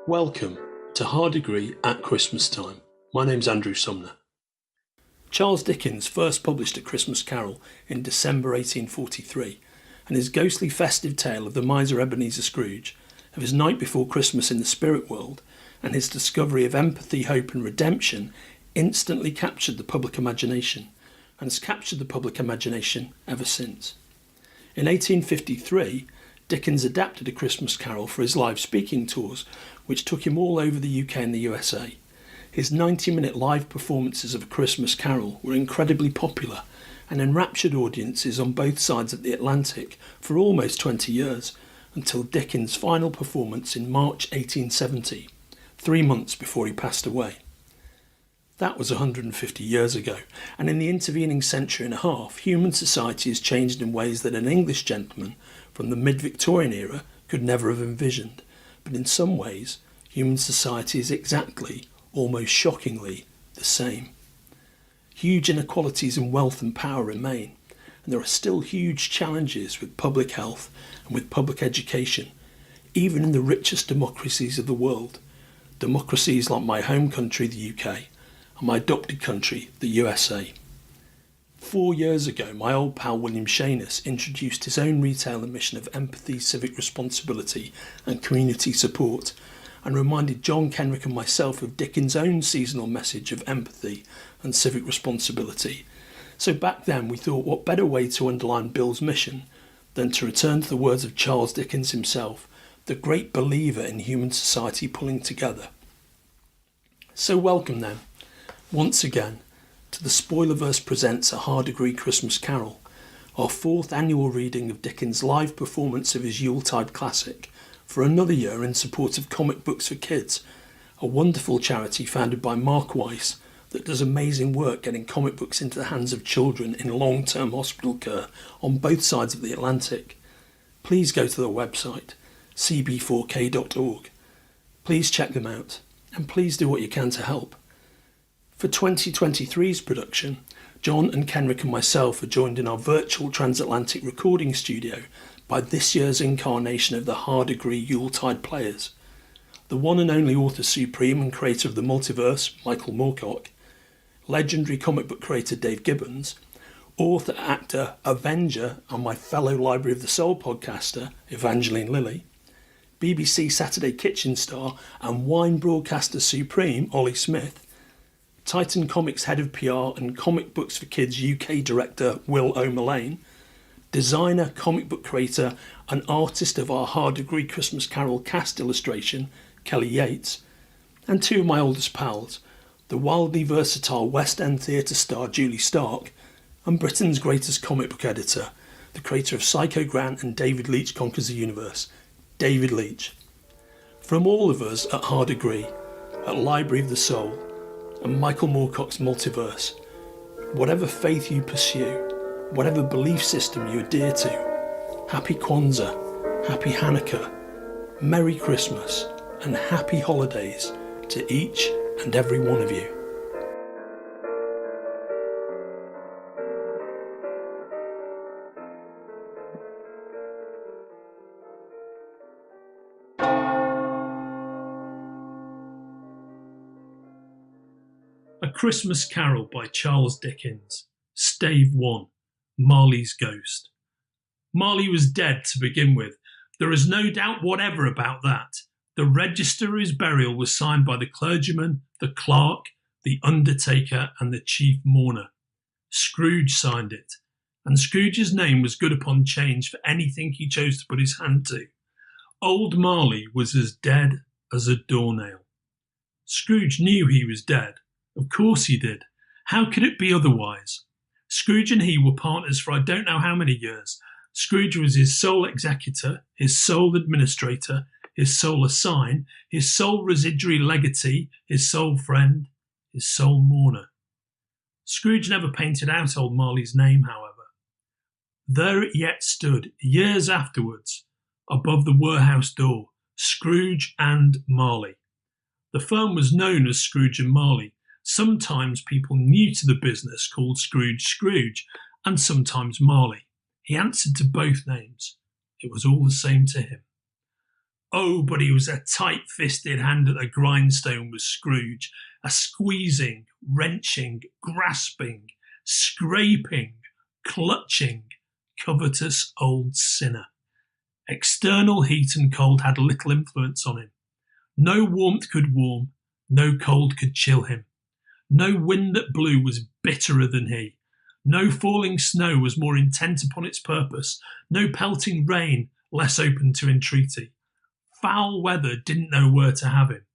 Welcome to Hard Degree at Christmas Time. My name's Andrew Sumner. Charles Dickens first published A Christmas Carol in December 1843, and his ghostly festive tale of the miser Ebenezer Scrooge, of his night before Christmas in the spirit world, and his discovery of empathy, hope and redemption instantly captured the public imagination, and has captured the public imagination ever since. In 1853, Dickens adapted A Christmas Carol for his live speaking tours, which took him all over the UK and the USA. His 90-minute live performances of A Christmas Carol were incredibly popular and enraptured audiences on both sides of the Atlantic for almost 20 years, until Dickens' final performance in March 1870, 3 months before he passed away. That was 150 years ago, and in the intervening century and a half, human society has changed in ways that an English gentleman from the mid-Victorian era could never have envisioned. But in some ways, human society is exactly, almost shockingly, the same. Huge inequalities in wealth and power remain, and there are still huge challenges with public health and with public education, even in the richest democracies of the world. Democracies like my home country, the UK, and my adopted country, the USA. 4 years ago, my old pal William Shanus introduced his own retailer mission of empathy, civic responsibility and community support, and reminded John Kenrick and myself of Dickens' own seasonal message of empathy and civic responsibility. So back then we thought, what better way to underline Bill's mission than to return to the words of Charles Dickens himself, the great believer in human society pulling together. So welcome then, once again, to the Spoilerverse Presents A Hard Degree Christmas Carol, our fourth annual reading of Dickens' live performance of his Yuletide classic, for another year in support of Comic Books for Kids, a wonderful charity founded by Mark Weiss that does amazing work getting comic books into the hands of children in long-term hospital care on both sides of the Atlantic. Please go to their website, cb4k.org. Please check them out, and please do what you can to help. For 2023's production, John and Kenrick and myself are joined in our virtual transatlantic recording studio by this year's incarnation of the Hard Degree Yuletide Players. The one and only author supreme and creator of the multiverse, Michael Moorcock, legendary comic book creator Dave Gibbons, author, actor, Avenger and my fellow Library of the Soul podcaster, Evangeline Lilly, BBC Saturday Kitchen star and wine broadcaster supreme, Olly Smith, Titan Comics Head of PR and Comic Books for Kids UK Director Will O'Mullane, designer, comic book creator and artist of our Hard Degree Christmas Carol cast illustration, Kelly Yates, and two of my oldest pals, the wildly versatile West End theatre star Julie Stark and Britain's greatest comic book editor, the creator of Psycho Grant and David Leach Conquers the Universe, David Leach. From all of us at Hard Degree, at Library of the Soul, and Michael Moorcock's Multiverse, whatever faith you pursue, whatever belief system you adhere to, Happy Kwanzaa, Happy Hanukkah, Merry Christmas and Happy Holidays to each and every one of you. A Christmas Carol by Charles Dickens, Stave 1, Marley's Ghost. Marley was dead to begin with. There is no doubt whatever about that. The register of his burial was signed by the clergyman, the clerk, the undertaker and the chief mourner. Scrooge signed it, and Scrooge's name was good upon change for anything he chose to put his hand to. Old Marley was as dead as a doornail. Scrooge knew he was dead. Of course he did. How could it be otherwise? Scrooge and he were partners for I don't know how many years. Scrooge was his sole executor, his sole administrator, his sole assign, his sole residuary legatee, his sole friend, his sole mourner. Scrooge never painted out old Marley's name, however. There it yet stood, years afterwards, above the warehouse door, Scrooge and Marley. The firm was known as Scrooge and Marley. Sometimes people new to the business called Scrooge, and sometimes Marley. He answered to both names. It was all the same to him. Oh, but he was a tight-fisted hand at the grindstone, was Scrooge, a squeezing, wrenching, grasping, scraping, clutching, covetous old sinner. External heat and cold had little influence on him. No warmth could warm, no cold could chill him. No wind that blew was bitterer than he. No falling snow was more intent upon its purpose, no pelting rain less open to entreaty. Foul weather didn't know where to have him.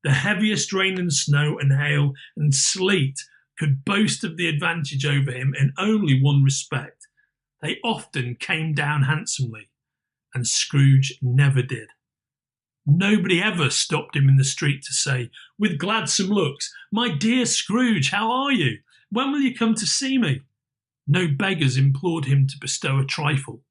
The heaviest rain and snow and hail and sleet could boast of the advantage over him in only one respect. They often came down handsomely, and Scrooge never did. Nobody ever stopped him in the street to say, with gladsome looks, "My dear Scrooge, how are you? When will you come to see me?" No beggars implored him to bestow a trifle.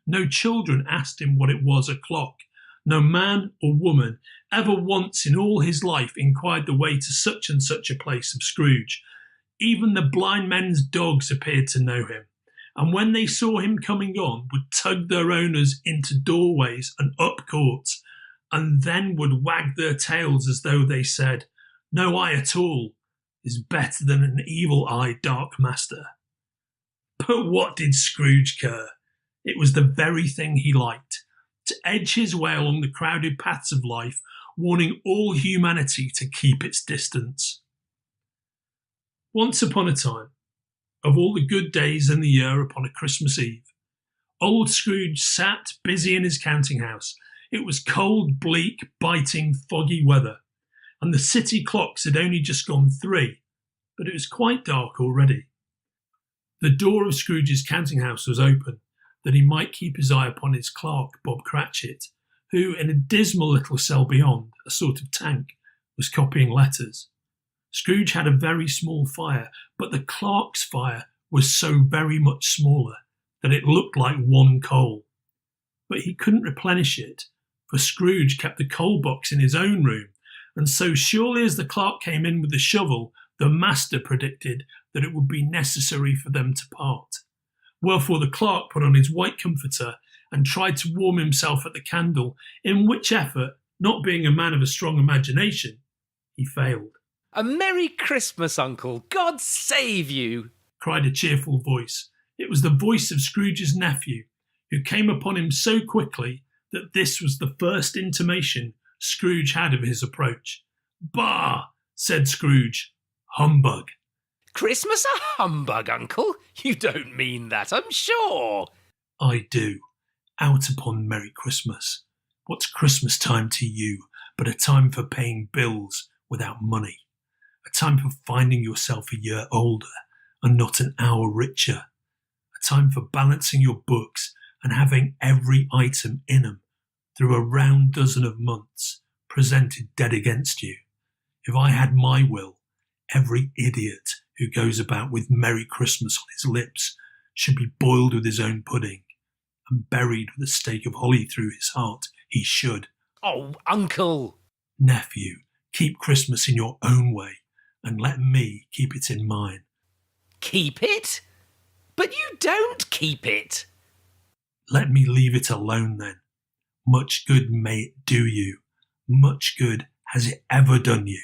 No children asked him what it was o'clock. No man or woman ever once in all his life inquired the way to such and such a place of Scrooge. Even the blind men's dogs appeared to know him, and when they saw him coming on, would tug their owners into doorways and up courts, and then would wag their tails as though they said, "No eye at all is better than an evil-eyed dark master." But what did Scrooge care? It was the very thing he liked, to edge his way along the crowded paths of life, warning all humanity to keep its distance. Once upon a time, of all the good days in the year upon a Christmas Eve, old Scrooge sat busy in his counting house. It was cold, bleak, biting, foggy weather, and the city clocks had only just gone 3, but it was quite dark already. The door of Scrooge's counting house was open, that he might keep his eye upon his clerk, Bob Cratchit, who, in a dismal little cell beyond, a sort of tank, was copying letters. Scrooge had a very small fire, but the clerk's fire was so very much smaller that it looked like one coal. But he couldn't replenish it, for Scrooge kept the coal box in his own room, and so surely as the clerk came in with the shovel, the master predicted that it would be necessary for them to part. Wherefore the clerk put on his white comforter and tried to warm himself at the candle, in which effort, not being a man of a strong imagination, he failed. "A Merry Christmas, Uncle! God save you!" cried a cheerful voice. It was the voice of Scrooge's nephew, who came upon him so quickly that this was the first intimation Scrooge had of his approach. "Bah!" said Scrooge. "Humbug." "Christmas a humbug, Uncle? You don't mean that, I'm sure." "I do. Out upon Merry Christmas. What's Christmas time to you but a time for paying bills without money? A time for finding yourself a year older and not an hour richer? A time for balancing your books and having every item in 'em through a round dozen of months presented dead against you? If I had my will, every idiot who goes about with Merry Christmas on his lips should be boiled with his own pudding and buried with a stake of holly through his heart. He should." "Oh, Uncle!" "Nephew, keep Christmas in your own way and let me keep it in mine." "Keep it? But you don't keep it." "Let me leave it alone then. Much good may it do you. Much good has it ever done you."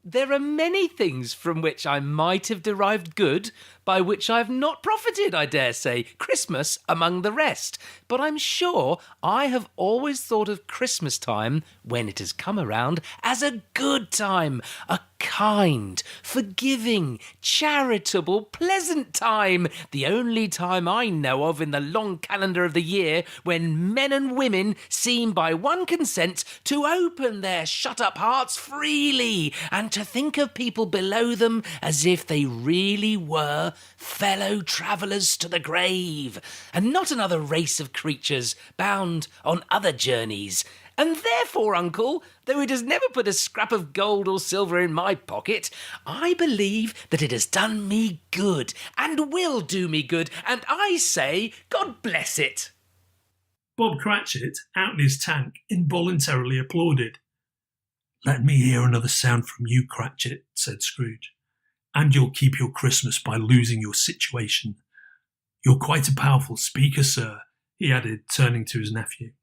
"There are many things from which I might have derived good, by which I have not profited, I dare say, Christmas among the rest. But I'm sure I have always thought of Christmas time, when it has come around, as a good time, a kind, forgiving, charitable, pleasant time, the only time I know of in the long calendar of the year when men and women seem by one consent to open their shut-up hearts freely and to think of people below them as if they really were fellow travellers to the grave, and not another race of creatures bound on other journeys. And therefore, Uncle, though it has never put a scrap of gold or silver in my pocket, I believe that it has done me good, and will do me good, and I say, God bless it." Bob Cratchit, out in his tank, involuntarily applauded. "Let me hear another sound from you, Cratchit," said Scrooge, "and you'll keep your Christmas by losing your situation. You're quite a powerful speaker, sir," he added, turning to his nephew.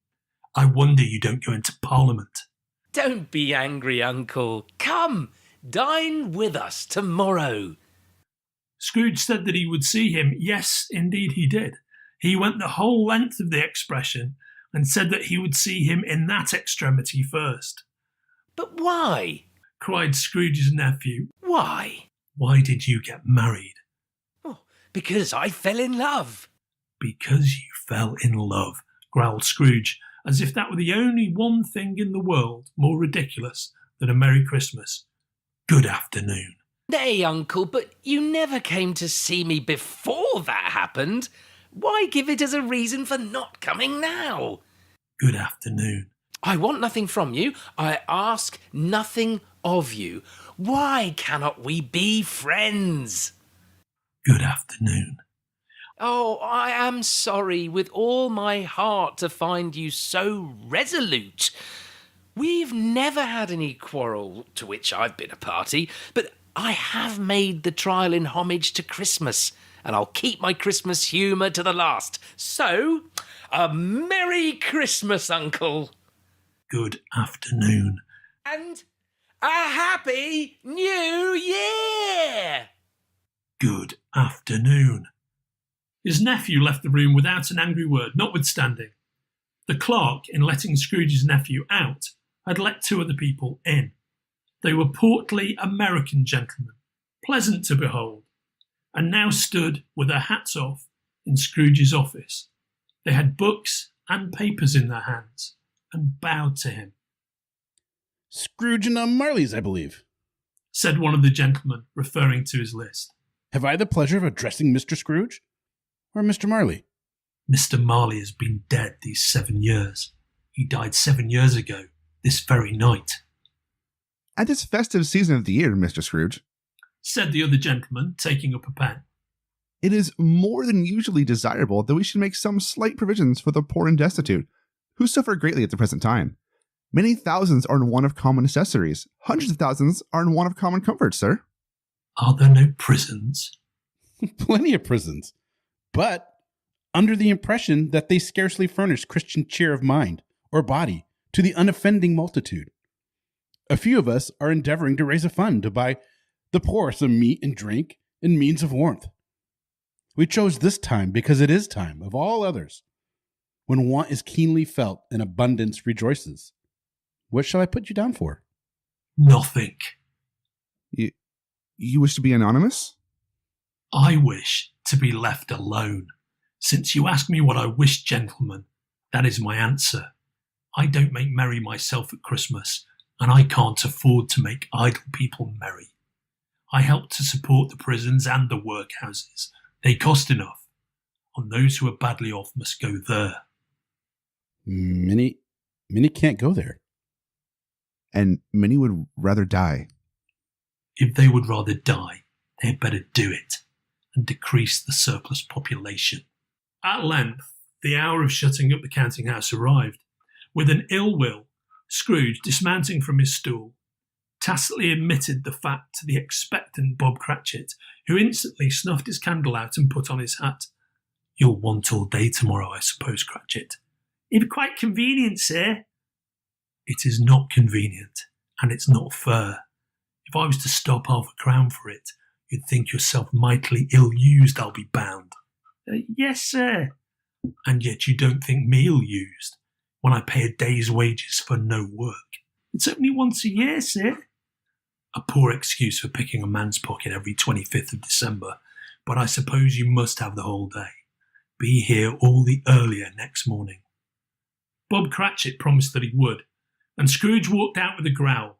I wonder you don't go into Parliament. Don't be angry, Uncle. Come, dine with us tomorrow. Scrooge said that he would see him. Yes, indeed he did. He went the whole length of the expression and said that he would see him in that extremity first. But why? Cried Scrooge's nephew. Why? Why did you get married? Oh, because I fell in love. Because you fell in love, growled Scrooge, as if that were the only one thing in the world more ridiculous than a Merry Christmas. Good afternoon. Nay, Uncle, but you never came to see me before that happened. Why give it as a reason for not coming now? Good afternoon. I want nothing from you. I ask nothing of you. Why cannot we be friends? Good afternoon. Oh, I am sorry with all my heart to find you so resolute. We've never had any quarrel to which I've been a party, but I have made the trial in homage to Christmas, and I'll keep my Christmas humour to the last. So, a Merry Christmas, Uncle. Good afternoon. And a Happy New Year! Good afternoon. His nephew left the room without an angry word, notwithstanding. The clerk, in letting Scrooge's nephew out, had let two other people in. They were portly American gentlemen, pleasant to behold, and now stood with their hats off in Scrooge's office. They had books and papers in their hands and bowed to him. Scrooge and Marley's, I believe, said one of the gentlemen, referring to his list. Have I the pleasure of addressing Mr. Scrooge? Or Mr. Marley? Mr. Marley has been dead these 7 years. He died 7 years ago, this very night. At this festive season of the year, Mr. Scrooge, said the other gentleman, taking up a pen, it is more than usually desirable that we should make some slight provisions for the poor and destitute, who suffer greatly at the present time. Many thousands are in want of common necessaries. Hundreds of thousands are in want of common comforts, sir. Are there no prisons? Plenty of prisons, but under the impression that they scarcely furnish Christian cheer of mind or body to the unoffending multitude. A few of us are endeavoring to raise a fund to buy the poor some meat and drink and means of warmth. We chose this time because it is time, of all others, when want is keenly felt and abundance rejoices. What shall I put you down for? Nothing. You wish to be anonymous? I wish to be left alone. Since you ask me what I wish, gentlemen, that is my answer. I don't make merry myself at Christmas, and I can't afford to make idle people merry. I help to support the prisons and the workhouses. They cost enough, and those who are badly off must go there. Many can't go there. And many would rather die. If they would rather die, they had better do it, and decrease the surplus population. At length, the hour of shutting up the counting house arrived. With an ill will, Scrooge, dismounting from his stool, tacitly admitted the fact to the expectant Bob Cratchit, who instantly snuffed his candle out and put on his hat. You'll want all day tomorrow, I suppose, Cratchit. If quite convenient, sir. It is not convenient, and it's not fair. If I was to stop £5 for it, you'd think yourself mightily ill-used, I'll be bound. Yes, sir. And yet you don't think me ill-used, when I pay a day's wages for no work. It's only once a year, sir. A poor excuse for picking a man's pocket every 25th of December, but I suppose you must have the whole day. Be here all the earlier next morning. Bob Cratchit promised that he would, and Scrooge walked out with a growl.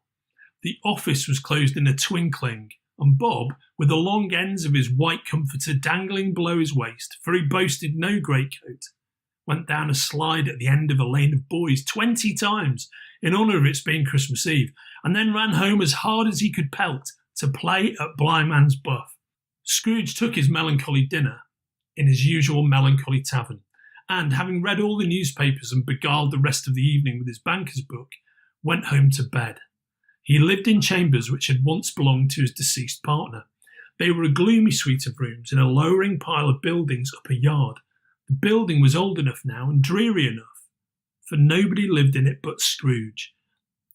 The office was closed in a twinkling, and Bob, with the long ends of his white comforter dangling below his waist, for he boasted no greatcoat, went down a slide at the end of a lane of boys 20 times in honour of its being Christmas Eve, and then ran home as hard as he could pelt to play at Blindman's Buff. Scrooge took his melancholy dinner in his usual melancholy tavern, and, having read all the newspapers and beguiled the rest of the evening with his banker's book, went home to bed. He lived in chambers which had once belonged to his deceased partner. They were a gloomy suite of rooms in a lowering pile of buildings up a yard. The building was old enough now and dreary enough for nobody lived in it but Scrooge,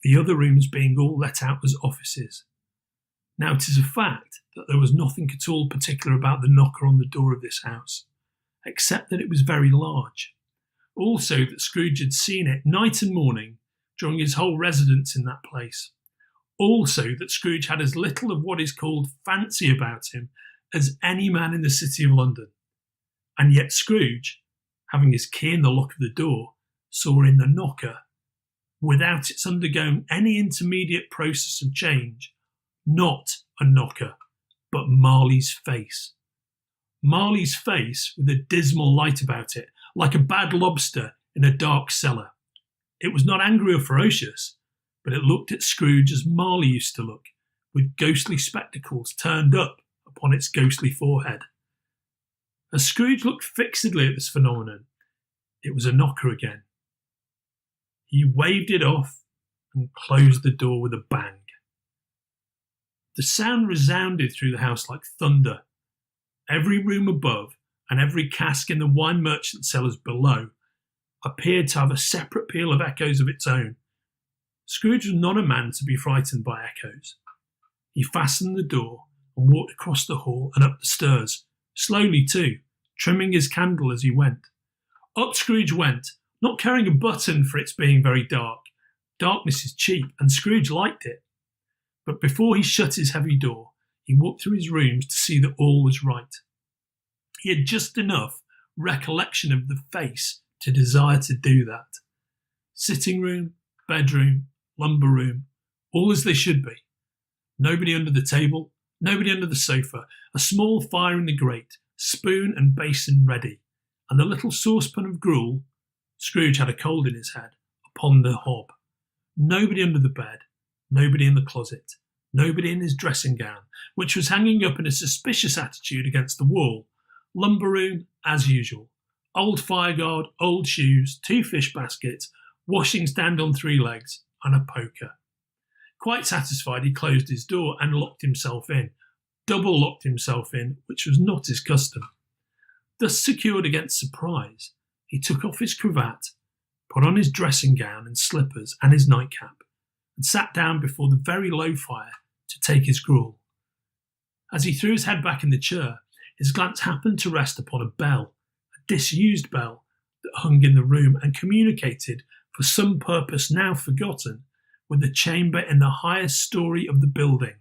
the other rooms being all let out as offices. Now, it is a fact that there was nothing at all particular about the knocker on the door of this house, except that it was very large. Also that Scrooge had seen it night and morning during his whole residence in that place. Also that Scrooge had as little of what is called fancy about him as any man in the city of London. And yet Scrooge, having his key in the lock of the door, saw in the knocker, without its undergoing any intermediate process of change, not a knocker, but Marley's face. Marley's face with a dismal light about it, like a bad lobster in a dark cellar. It was not angry or ferocious, but it looked at Scrooge as Marley used to look, with ghostly spectacles turned up upon its ghostly forehead. As Scrooge looked fixedly at this phenomenon, it was a knocker again. He waved it off and closed the door with a bang. The sound resounded through the house like thunder. Every room above and every cask in the wine merchant cellars below appeared to have a separate peal of echoes of its own. Scrooge was not a man to be frightened by echoes. He fastened the door and walked across the hall and up the stairs, slowly too, trimming his candle as he went. Up Scrooge went, not caring a button for its being very dark. Darkness is cheap, and Scrooge liked it. But before he shut his heavy door, he walked through his rooms to see that all was right. He had just enough recollection of the face to desire to do that. Sitting room, bedroom, lumber room, all as they should be. Nobody under the table, nobody under the sofa, a small fire in the grate, spoon and basin ready, and the little saucepan of gruel, Scrooge had a cold in his head, upon the hob. Nobody under the bed, nobody in the closet, nobody in his dressing gown, which was hanging up in a suspicious attitude against the wall. Lumber room, as usual. Old fireguard, old shoes, 2 fish baskets, washing stand on 3 legs, and a poker. Quite satisfied, he closed his door and locked himself in, double locked himself in, which was not his custom. Thus secured against surprise, he took off his cravat, put on his dressing gown and slippers and his nightcap, and sat down before the very low fire to take his gruel. As he threw his head back in the chair, his glance happened to rest upon a bell, a disused bell that hung in the room and communicated, for some purpose now forgotten, with the chamber in the highest story of the building.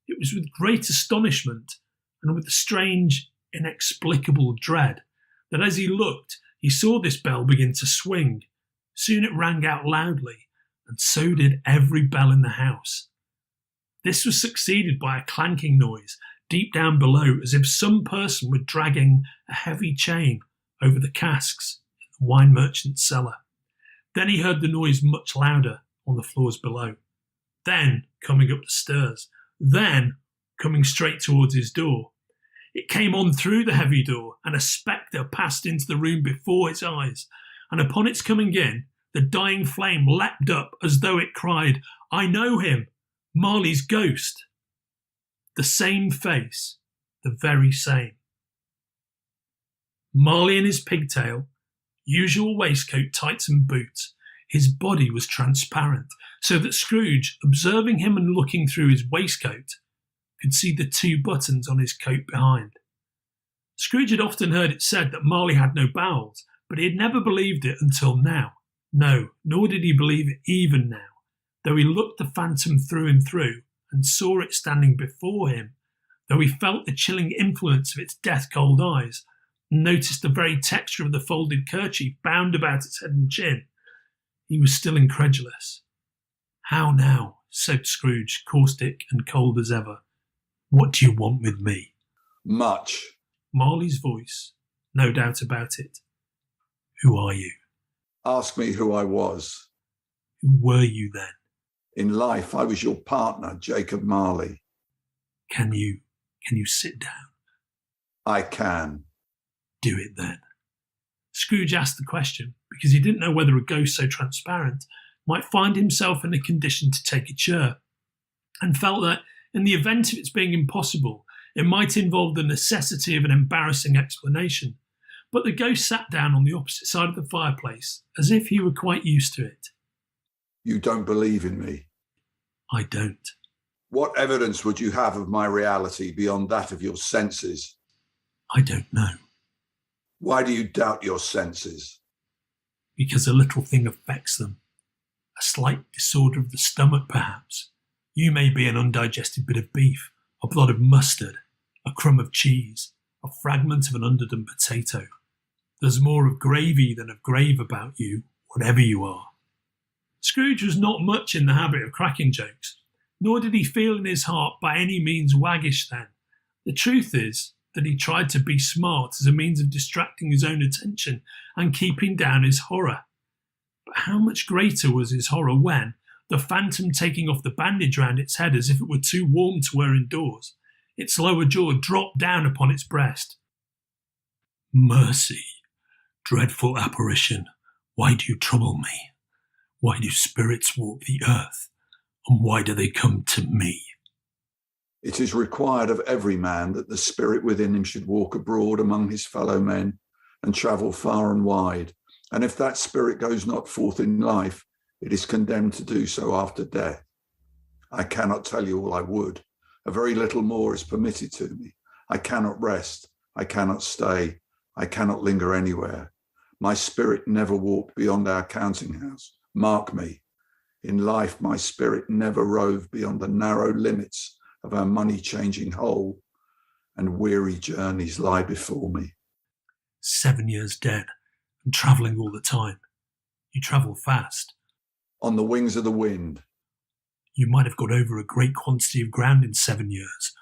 It was with great astonishment and with a strange, inexplicable dread that as he looked, he saw this bell begin to swing. Soon it rang out loudly, and so did every bell in the house. This was succeeded by a clanking noise deep down below, as if some person were dragging a heavy chain over the casks in the wine merchant's cellar. Then he heard the noise much louder on the floors below, then coming up the stairs, then coming straight towards his door. It came on through the heavy door, and a spectre passed into the room before his eyes, and upon its coming in, the dying flame leapt up as though it cried, "I know him, Marley's ghost." The same face, the very same. Marley in his pigtail, usual waistcoat, tights and boots. His body was transparent, so that Scrooge, observing him and looking through his waistcoat, could see the 2 buttons on his coat behind. Scrooge had often heard it said that Marley had no bowels, but he had never believed it until now. No, nor did he believe it even now, though he looked the phantom through and through, and saw it standing before him, though he felt the chilling influence of its death-cold eyes, and noticed the very texture of the folded kerchief bound about its head and chin. He was still incredulous. "How now?" said Scrooge, caustic and cold as ever. "What do you want with me?" "Much." Marley's voice, no doubt about it. "Who are you?" "Ask me who I was." "Who were you then?" "In life, I was your partner, Jacob Marley." Can you sit down?" "I can." "Do it then." Scrooge asked the question because he didn't know whether a ghost so transparent might find himself in a condition to take a chair, and felt that, in the event of its being impossible, it might involve the necessity of an embarrassing explanation. But the ghost sat down on the opposite side of the fireplace, as if he were quite used to it. You don't believe in me. I don't. What evidence would you have of my reality beyond that of your senses? I don't know. Why do you doubt your senses? Because a little thing affects them. A slight disorder of the stomach, perhaps. You may be an undigested bit of beef, a blot of mustard, a crumb of cheese, a fragment of an underdone potato. There's more of gravy than of grave about you, whatever you are. Scrooge was not much in the habit of cracking jokes, nor did he feel in his heart by any means waggish then. The truth is that he tried to be smart as a means of distracting his own attention and keeping down his horror. But how much greater was his horror when, the phantom taking off the bandage round its head as if it were too warm to wear indoors, its lower jaw dropped down upon its breast. Mercy, dreadful apparition, why do you trouble me? Why do spirits walk the earth? And why do they come to me? It is required of every man that the spirit within him should walk abroad among his fellow men and travel far and wide. And if that spirit goes not forth in life, it is condemned to do so after death. I cannot tell you all I would. A very little more is permitted to me. I cannot rest. I cannot stay. I cannot linger anywhere. My spirit never walked beyond our counting house. Mark me. In life, my spirit never roved beyond the narrow limits of our money-changing hole, and weary journeys lie before me. 7 years dead, and travelling all the time. You travel fast. On the wings of the wind. You might have got over a great quantity of ground in 7 years.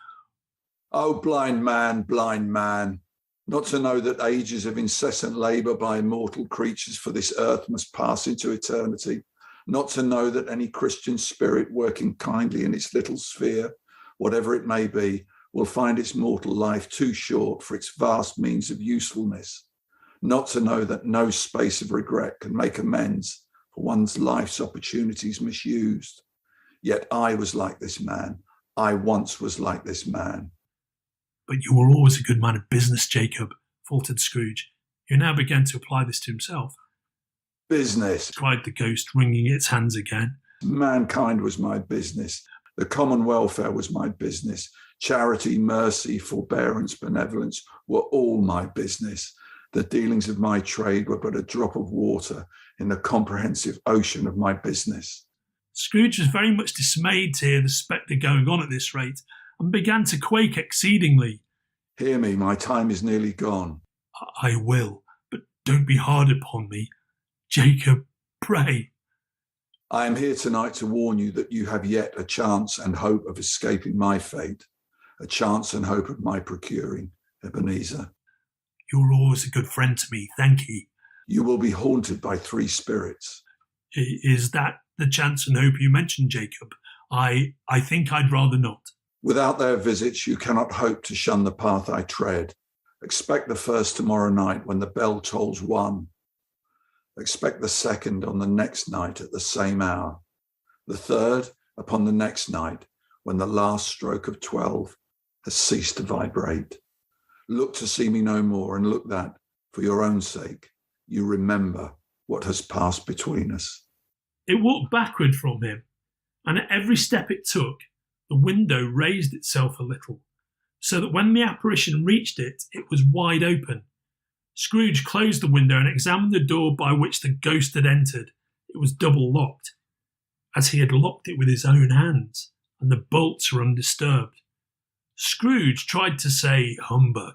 Oh, blind man, not to know that ages of incessant labour by immortal creatures for this earth must pass into eternity, not to know that any Christian spirit working kindly in its little sphere, whatever it may be, will find its mortal life too short for its vast means of usefulness, not to know that no space of regret can make amends for one's life's opportunities misused. Yet I was like this man. I once was like this man. But you were always a good man of business, Jacob, faltered Scrooge, who now began to apply this to himself. Business, cried the ghost, wringing its hands again. Mankind was my business. The common welfare was my business. Charity, mercy, forbearance, benevolence were all my business. The dealings of my trade were but a drop of water in the comprehensive ocean of my business. Scrooge was very much dismayed to hear the spectre going on at this rate, and began to quake exceedingly. Hear me, my time is nearly gone. I will, but don't be hard upon me. Jacob, pray. I am here tonight to warn you that you have yet a chance and hope of escaping my fate, a chance and hope of my procuring, Ebenezer. You're always a good friend to me, thank ye. You will be haunted by 3 spirits. Is that the chance and hope you mentioned, Jacob? I think I'd rather not. Without their visits, you cannot hope to shun the path I tread. Expect the first tomorrow night when the bell tolls 1. Expect the second on the next night at the same hour. The third upon the next night when the last stroke of 12 has ceased to vibrate. Look to see me no more, and look that, for your own sake, you remember what has passed between us. It walked backward from him, and at every step it took, the window raised itself a little, so that when the apparition reached it, it was wide open. Scrooge closed the window and examined the door by which the ghost had entered. It was double locked, as he had locked it with his own hands, and the bolts were undisturbed. Scrooge tried to say humbug,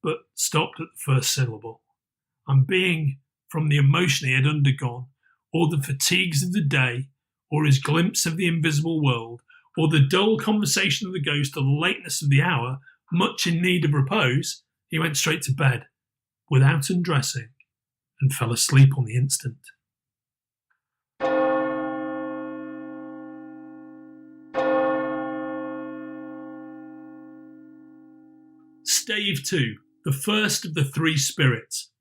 but stopped at the first syllable, and being, from the emotion he had undergone, or the fatigues of the day, or his glimpse of the invisible world, or the dull conversation of the ghost, or the lateness of the hour, much in need of repose, he went straight to bed, without undressing, and fell asleep on the instant. Stave 2, the first of the 3 spirits.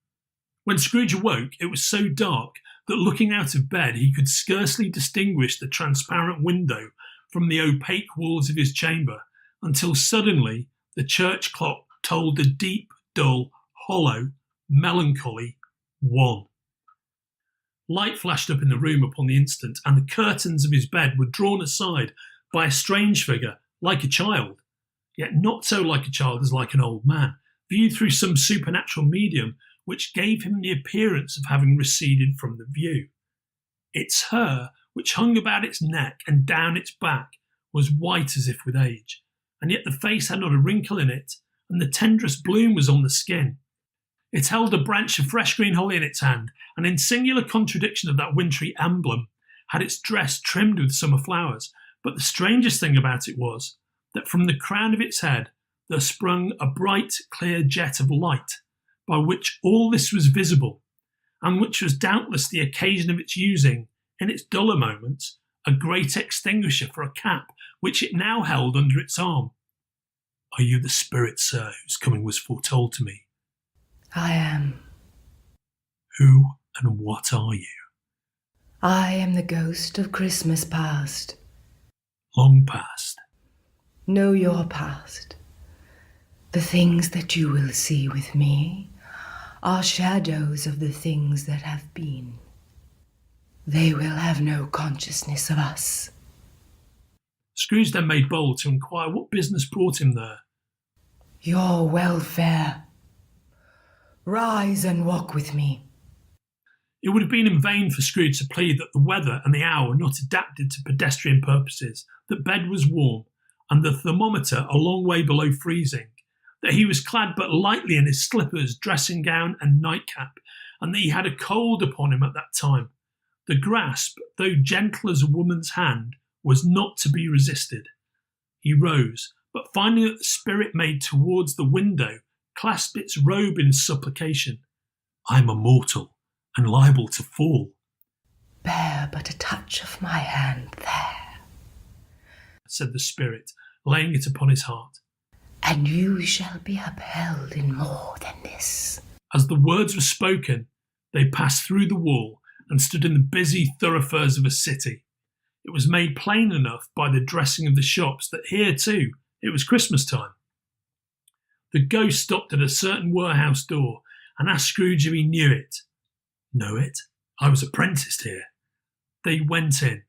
When Scrooge awoke, it was so dark that looking out of bed he could scarcely distinguish the transparent window from the opaque walls of his chamber, until suddenly the church clock tolled a deep, dull, hollow, melancholy, won. Light flashed up in the room upon the instant, and the curtains of his bed were drawn aside by a strange figure, like a child, yet not so like a child as like an old man, viewed through some supernatural medium which gave him the appearance of having receded from the view. Its hair, which hung about its neck and down its back, was white as if with age, and yet the face had not a wrinkle in it, and the tenderest bloom was on the skin. It held a branch of fresh green holly in its hand, and in singular contradiction of that wintry emblem, had its dress trimmed with summer flowers. But the strangest thing about it was, that from the crown of its head there sprung a bright, clear jet of light, by which all this was visible, and which was doubtless the occasion of its using, in its duller moments, a great extinguisher for a cap, which it now held under its arm. "Are you the spirit, sir, whose coming was foretold to me?" I am. "Who and what are you?" I am the ghost of Christmas past. "Long past." Know your past. The things that you will see with me are shadows of the things that have been. They will have no consciousness of us. Scrooge then made bold to inquire what business brought him there. Your welfare. Rise and walk with me. It would have been in vain for Scrooge to plead that the weather and the hour were not adapted to pedestrian purposes, that bed was warm, and the thermometer a long way below freezing, that he was clad but lightly in his slippers, dressing gown, and nightcap, and that he had a cold upon him at that time. The grasp, though gentle as a woman's hand, was not to be resisted. He rose, but finding that the spirit made towards the window, clasped its robe in supplication. "I am a mortal, and liable to fall." Bear but a touch of my hand there, said the spirit, laying it upon his heart, and you shall be upheld in more than this. As the words were spoken, they passed through the wall and stood in the busy thoroughfares of a city. It was made plain enough by the dressing of the shops that here, too, it was Christmas time. The ghost stopped at a certain warehouse door and asked Scrooge if he knew it. "Know it? I was apprenticed here." They went in.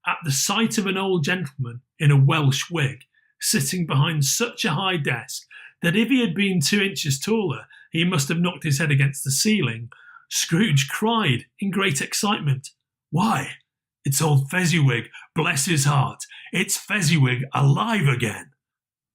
At the sight of an old gentleman in a Welsh wig, sitting behind such a high desk that if he had been 2 inches taller, he must have knocked his head against the ceiling, Scrooge cried in great excitement, "Why, it's old Fezziwig, bless his heart! It's Fezziwig alive again!"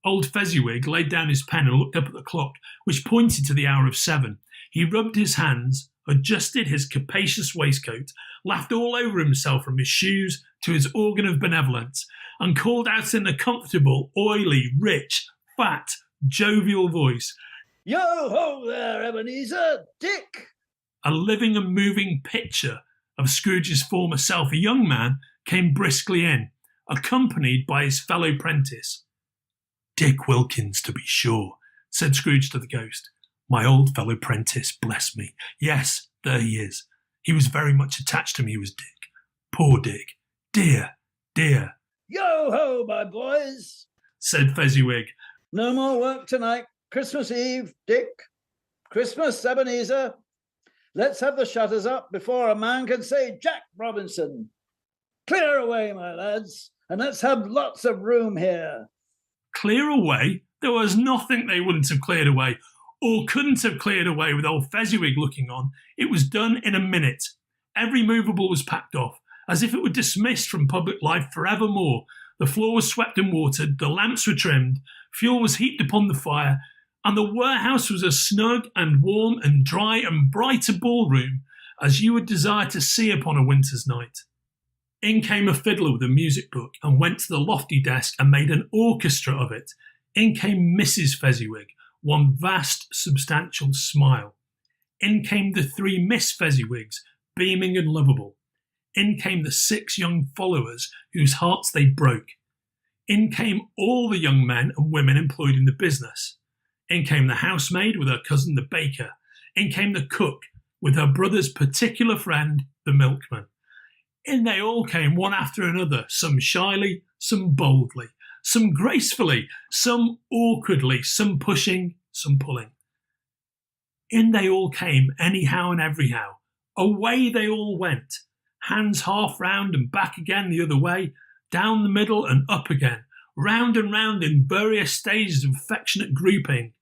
Old Fezziwig laid down his pen and looked up at the clock, which pointed to the hour of 7. He rubbed his hands, adjusted his capacious waistcoat, laughed all over himself from his shoes to his organ of benevolence, and called out in a comfortable, oily, rich, fat, jovial voice, "Yo-ho there, Ebenezer! Dick!" A living and moving picture of Scrooge's former self, a young man, came briskly in, accompanied by his fellow prentice. "Dick Wilkins, to be sure," said Scrooge to the ghost. "My old fellow prentice, bless me. Yes, there he is. He was very much attached to me, was Dick. Poor Dick. Dear, dear." "Yo-ho, my boys!" said Fezziwig. "No more work tonight. Christmas Eve, Dick. Christmas, Ebenezer. Let's have the shutters up before a man can say Jack Robinson. Clear away, my lads, and let's have lots of room here." Clear away? There was nothing they wouldn't have cleared away, or couldn't have cleared away with old Fezziwig looking on. It was done in a minute. Every movable was packed off, as if it were dismissed from public life forevermore. The floor was swept and watered, the lamps were trimmed, fuel was heaped upon the fire, and the warehouse was a snug and warm and dry and bright a ballroom as you would desire to see upon a winter's night. In came a fiddler with a music book and went to the lofty desk and made an orchestra of it. In came Mrs. Fezziwig, one vast, substantial smile. In came the 3 Miss Fezziwigs, beaming and lovable. In came the 6 young followers whose hearts they broke. In came all the young men and women employed in the business. In came the housemaid with her cousin the baker. In came the cook with her brother's particular friend, the milkman. In they all came one after another, some shyly, some boldly, some gracefully, some awkwardly, some pushing, some pulling. In they all came, anyhow and everyhow. Away they all went, hands half round and back again the other way, down the middle and up again, round and round in various stages of affectionate grouping.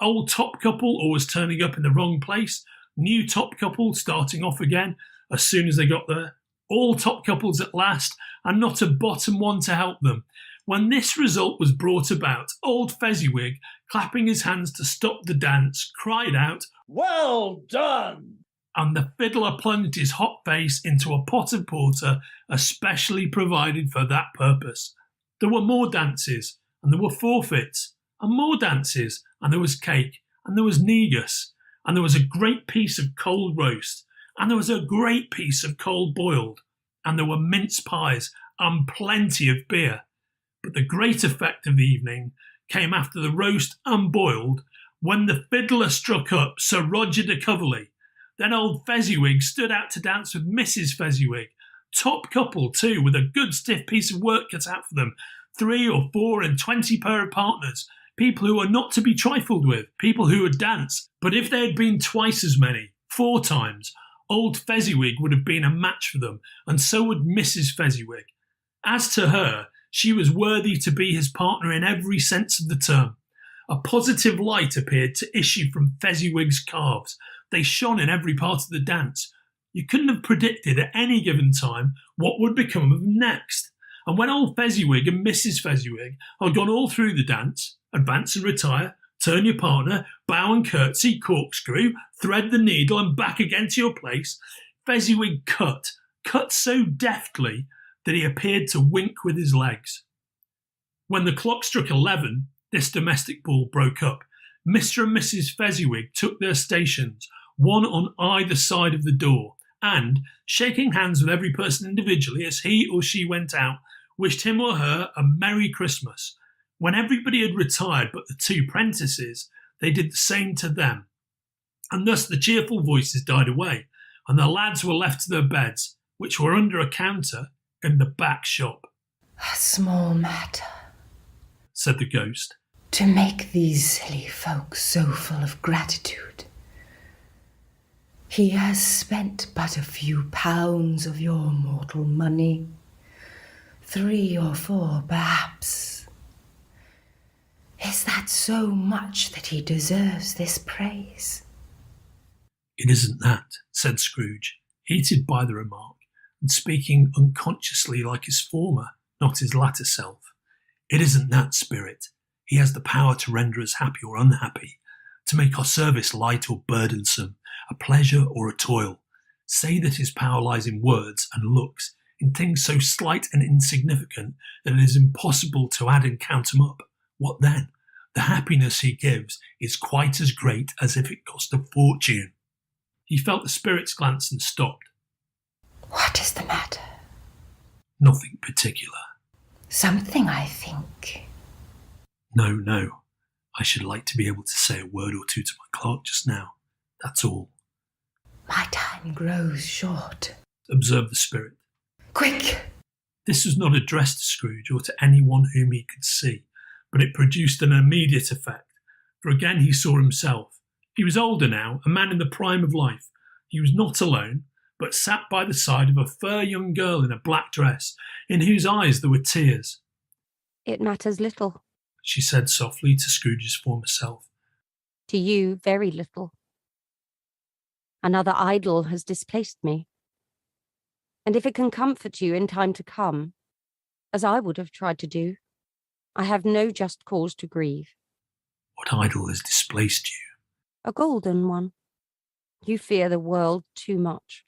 Old top couple always turning up in the wrong place, new top couple starting off again as soon as they got there, all top couples at last, and not a bottom one to help them. When this result was brought about, old Fezziwig, clapping his hands to stop the dance, cried out, "Well done!" and the fiddler plunged his hot face into a pot of porter especially provided for that purpose. There were more dances, and there were forfeits, and more dances, and there was cake, and there was negus, and there was a great piece of cold roast, and there was a great piece of cold boiled, and there were mince pies, and plenty of beer. But the great effect of the evening came after the roast and boiled, when the fiddler struck up Sir Roger de Coverley. Then old Fezziwig stood out to dance with Mrs. Fezziwig, top couple too, with a good stiff piece of work cut out for them, 3 or 4 and 20 pair of partners, people who are not to be trifled with, people who would dance. But if they had been twice as many, 4 times, old Fezziwig would have been a match for them, and so would Mrs. Fezziwig. As to her, she was worthy to be his partner in every sense of the term. A positive light appeared to issue from Fezziwig's calves. They shone in every part of the dance. You couldn't have predicted at any given time what would become of them next. And when old Fezziwig and Mrs. Fezziwig had gone all through the dance, advance and retire, turn your partner, bow and curtsy, corkscrew, thread the needle and back again to your place, Fezziwig cut so deftly that he appeared to wink with his legs. When the clock struck 11, this domestic ball broke up. Mr. and Mrs. Fezziwig took their stations, one on either side of the door, and, shaking hands with every person individually as he or she went out, wished him or her a Merry Christmas. When everybody had retired but the 2 prentices, they did the same to them. And thus the cheerful voices died away, and the lads were left to their beds, which were under a counter in the back shop. "A small matter," said the ghost, "to make these silly folks so full of gratitude. He has spent but a few pounds of your mortal money, 3 or 4 perhaps. Is that so much that he deserves this praise?" "It isn't that," said Scrooge, heated by the remark, and speaking unconsciously like his former, not his latter self. "It isn't that, Spirit. He has the power to render us happy or unhappy, to make our service light or burdensome, a pleasure or a toil. Say that his power lies in words and looks, in things so slight and insignificant that it is impossible to add and count them up. What then? The happiness he gives is quite as great as if it cost a fortune." He felt the Spirit's glance and stopped. "What is the matter?" "Nothing particular." "Something, I think." No. I should like to be able to say a word or two to my clerk just now. That's all." "My time grows short," observed the Spirit. "Quick!" This was not addressed to Scrooge or to anyone whom he could see, but it produced an immediate effect, for again he saw himself. He was older now, a man in the prime of life. He was not alone, but sat by the side of a fair young girl in a black dress, in whose eyes there were tears. "It matters little. She said softly to Scrooge's former self. To you, very little. Another idol has displaced me. And if it can comfort you in time to come, as I would have tried to do, I have no just cause to grieve." "What idol has displaced you?" "A golden one. You fear the world too much.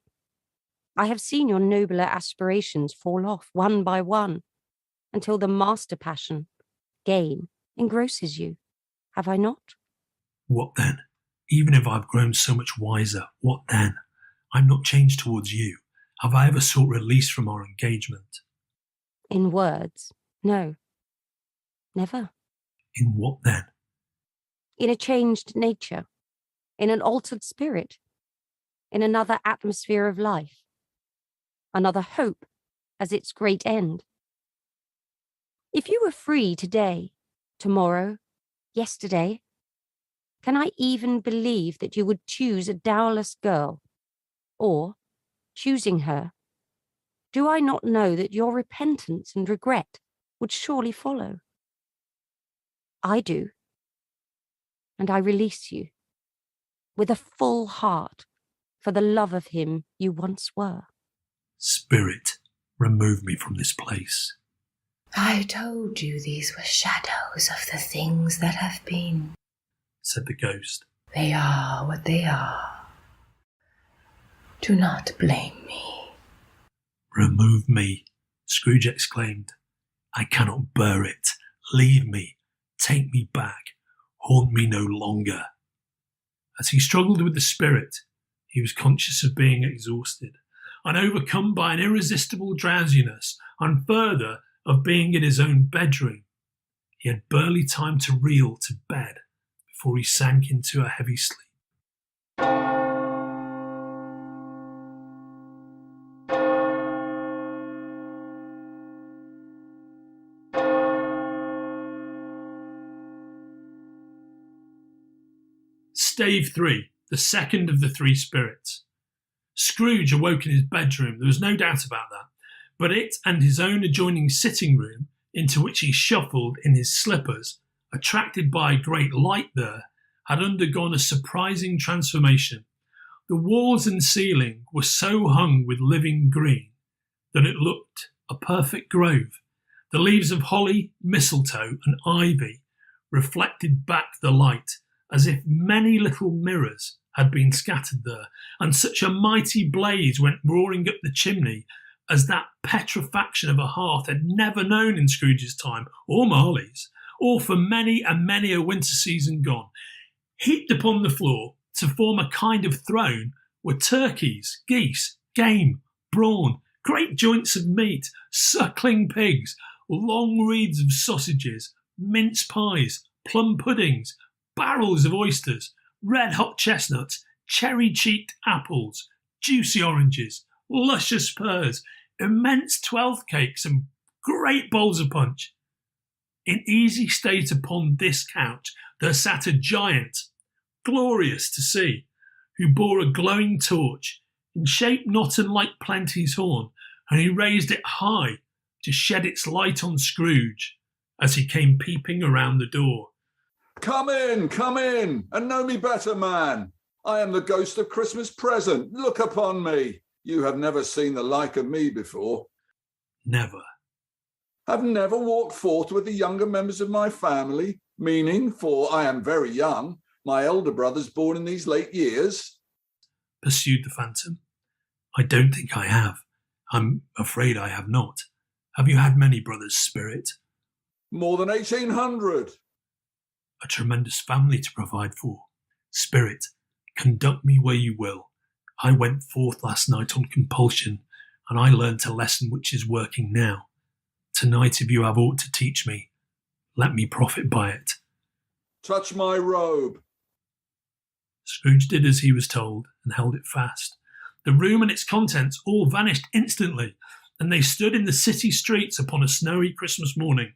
I have seen your nobler aspirations fall off one by one, until the master passion, gain, engrosses you. Have I not?" "What then? Even if I've grown so much wiser, what then? I'm not changed towards you. Have I ever sought release from our engagement?" In words, no. Never. "In what then?" In a changed nature, in an altered spirit, in another atmosphere of life, another hope as its great end. If you were free today, tomorrow, yesterday, Can I even believe that you would choose a dowerless girl? Or, choosing her, do I not know that your repentance and regret would surely follow? I do. And I release you, with a full heart, for the love of him you once were. Spirit, remove me from this place. I told you these were shadows of the things that have been, said the ghost. They are what they are. Do not blame me. Remove me, Scrooge exclaimed. I cannot bear it. Leave me. Take me back. Haunt me no longer. As he struggled with the spirit, he was conscious of being exhausted and overcome by an irresistible drowsiness, and further, of being in his own bedroom. He had barely time to reel to bed before he sank into a heavy sleep. Stave 3, the second of the three spirits. Scrooge awoke in his bedroom, there was no doubt about that, but it and his own adjoining sitting room, into which he shuffled in his slippers, attracted by a great light there, had undergone a surprising transformation. The walls and ceiling were so hung with living green that it looked a perfect grove. The leaves of holly, mistletoe and ivy reflected back the light as if many little mirrors had been scattered there, and such a mighty blaze went roaring up the chimney as that petrifaction of a hearth had never known in Scrooge's time, or Marley's, or for many and many a winter season gone. Heaped upon the floor to form a kind of throne were turkeys, geese, game, brawn, great joints of meat, suckling pigs, long wreaths of sausages, mince pies, plum puddings, barrels of oysters, red-hot chestnuts, cherry-cheeked apples, juicy oranges, luscious pears, immense 12th cakes and great bowls of punch. In easy state upon this couch there sat a giant, glorious to see, who bore a glowing torch, in shape not unlike Plenty's horn, and he raised it high to shed its light on Scrooge as he came peeping around the door. Come in, and know me better, man. I am the ghost of Christmas present. Look upon me. You have never seen the like of me before. Never. Have never walked forth with the younger members of my family, meaning, for I am very young, my elder brothers born in these late years? Pursued the phantom. I don't think I have. I'm afraid I have not. Have you had many brothers, Spirit? More than 1,800. A tremendous family to provide for. Spirit, conduct me where you will. I went forth last night on compulsion, and I learnt a lesson which is working now. Tonight, if you have aught to teach me, let me profit by it. Touch my robe. Scrooge did as he was told and held it fast. The room and its contents all vanished instantly, and they stood in the city streets upon a snowy Christmas morning.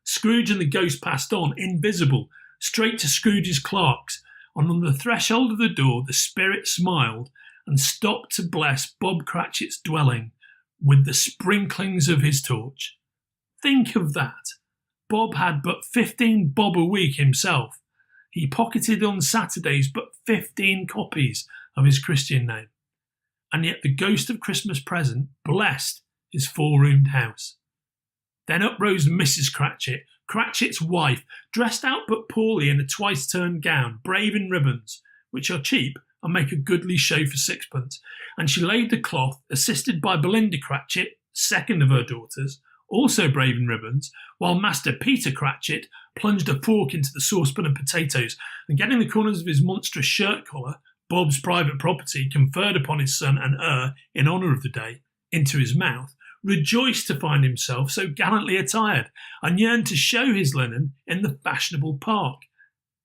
Scrooge and the ghost passed on, invisible, straight to Scrooge's clerks, and on the threshold of the door the spirit smiled and stopped to bless Bob Cratchit's dwelling with the sprinklings of his torch. Think of that! Bob had but 15 bob a week himself. He pocketed on Saturdays but 15 copies of his Christian name. And yet the ghost of Christmas present blessed his four-roomed house. Then up rose Mrs. Cratchit, Cratchit's wife, dressed out but poorly in a twice-turned gown, brave in ribbons, which are cheap and make a goodly show for sixpence, and she laid the cloth, assisted by Belinda Cratchit, second of her daughters, also brave in ribbons, while Master Peter Cratchit plunged a fork into the saucepan of potatoes, and getting the corners of his monstrous shirt collar, Bob's private property conferred upon his son and heir in honour of the day, into his mouth, rejoiced to find himself so gallantly attired, and yearned to show his linen in the fashionable park.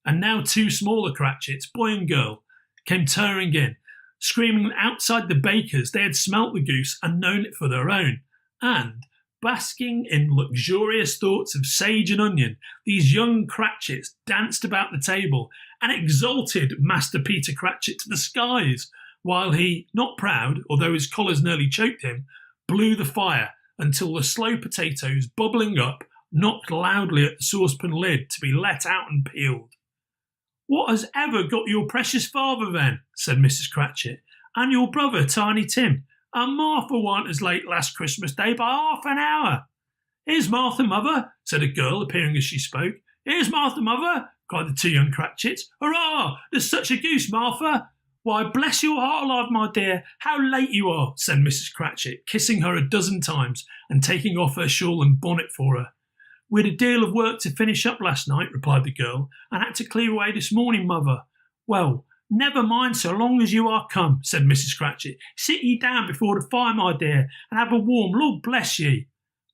And now two smaller Cratchits, boy and girl, came tearing in, screaming that outside the baker's they had smelt the goose and known it for their own, and, Basking in luxurious thoughts of sage and onion, these young Cratchits danced about the table and exalted Master Peter Cratchit to the skies, while he, not proud, although his collars nearly choked him, blew the fire until the slow potatoes, bubbling up, knocked loudly at the saucepan lid to be let out and peeled. "What has ever got your precious father, then?" said Mrs. Cratchit, "and your brother, Tiny Tim? And Martha warn't as late last Christmas Day by half an hour." "Here's Martha, mother," said a girl, appearing as she spoke. "Here's Martha, mother," cried the two young Cratchits. "Hurrah! There's such a goose, Martha." "Why, bless your heart alive, my dear, how late you are," said Mrs. Cratchit, kissing her a dozen times and taking off her shawl and bonnet for her. "We had a deal of work to finish up last night," replied the girl, "and had to clear away this morning, mother." "Well, never mind so long as you are come," said Mrs. Cratchit. "Sit ye down before the fire, my dear, and have a warm, Lord bless ye."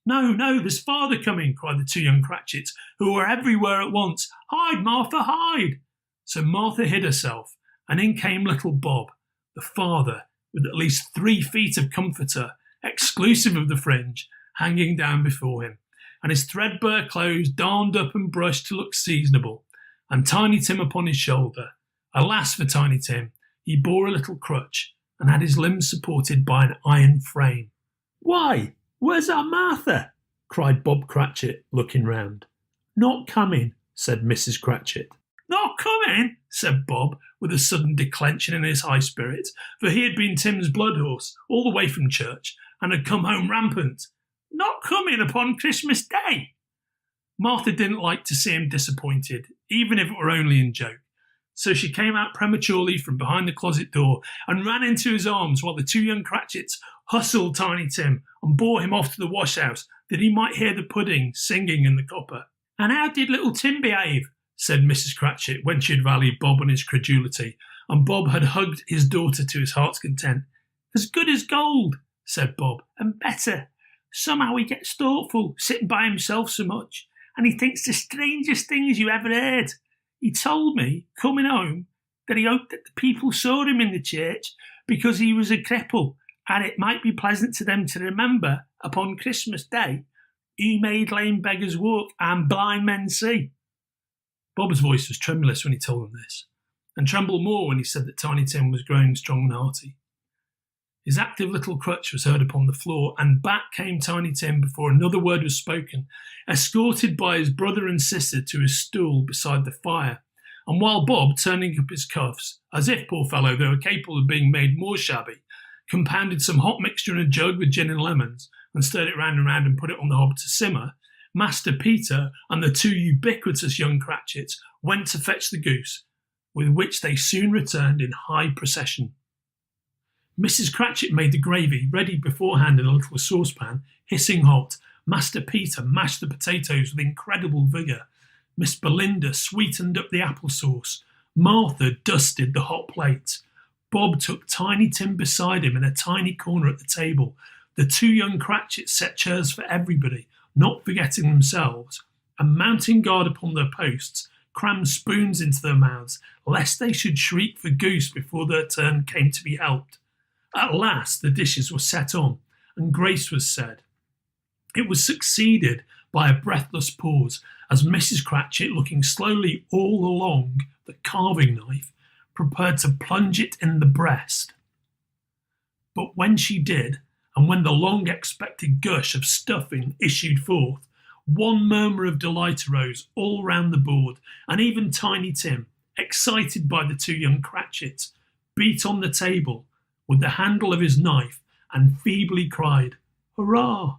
"No, no, there's father coming," cried the two young Cratchits, who were everywhere at once. "Hide, Martha, hide!" So Martha hid herself, and in came little Bob, the father, with at least 3 feet of comforter, exclusive of the fringe, hanging down before him, and his threadbare clothes darned up and brushed to look seasonable, and Tiny Tim upon his shoulder. Alas for Tiny Tim, he bore a little crutch, and had his limbs supported by an iron frame. "Why, where's our Martha?" cried Bob Cratchit, looking round. "Not coming," said Mrs. Cratchit. "Not coming?" said Bob, with a sudden declension in his high spirits, for he had been Tim's blood horse all the way from church, and had come home rampant. "Not coming upon Christmas Day?" Martha didn't like to see him disappointed, even if it were only in joke. So she came out prematurely from behind the closet door and ran into his arms while the two young Cratchits hustled Tiny Tim and bore him off to the wash-house that he might hear the pudding singing in the copper. "And how did little Tim behave?" said Mrs. Cratchit when she had rallied Bob on his credulity, and Bob had hugged his daughter to his heart's content. "As good as gold," said Bob, "and better. Somehow he gets thoughtful, sitting by himself so much, and he thinks the strangest things you ever heard. He told me, coming home, that he hoped that the people saw him in the church because he was a cripple, and it might be pleasant to them to remember, upon Christmas Day, he made lame beggars walk and blind men see." Bob's voice was tremulous when he told them this, and trembled more when he said that Tiny Tim was growing strong and hearty. His active little crutch was heard upon the floor, and back came Tiny Tim before another word was spoken, escorted by his brother and sister to his stool beside the fire, and while Bob, turning up his cuffs, as if, poor fellow, they were capable of being made more shabby, compounded some hot mixture in a jug with gin and lemons, and stirred it round and round and put it on the hob to simmer, Master Peter and the two ubiquitous young Cratchits went to fetch the goose, with which they soon returned in high procession. Mrs. Cratchit made the gravy ready beforehand in a little saucepan, hissing hot. Master Peter mashed the potatoes with incredible vigour. Miss Belinda sweetened up the apple sauce. Martha dusted the hot plates. Bob took Tiny Tim beside him in a tiny corner at the table. The two young Cratchits set chairs for everybody, not forgetting themselves, and mounting guard upon their posts, crammed spoons into their mouths, lest they should shriek for goose before their turn came to be helped. At last the dishes were set on, and grace was said. It was succeeded by a breathless pause, as Mrs. Cratchit, looking slowly all along the carving knife, prepared to plunge it in the breast. But when she did, and when the long-expected gush of stuffing issued forth, one murmur of delight arose all round the board, and even Tiny Tim, excited by the two young Cratchits, beat on the table with the handle of his knife and feebly cried, "Hurrah!"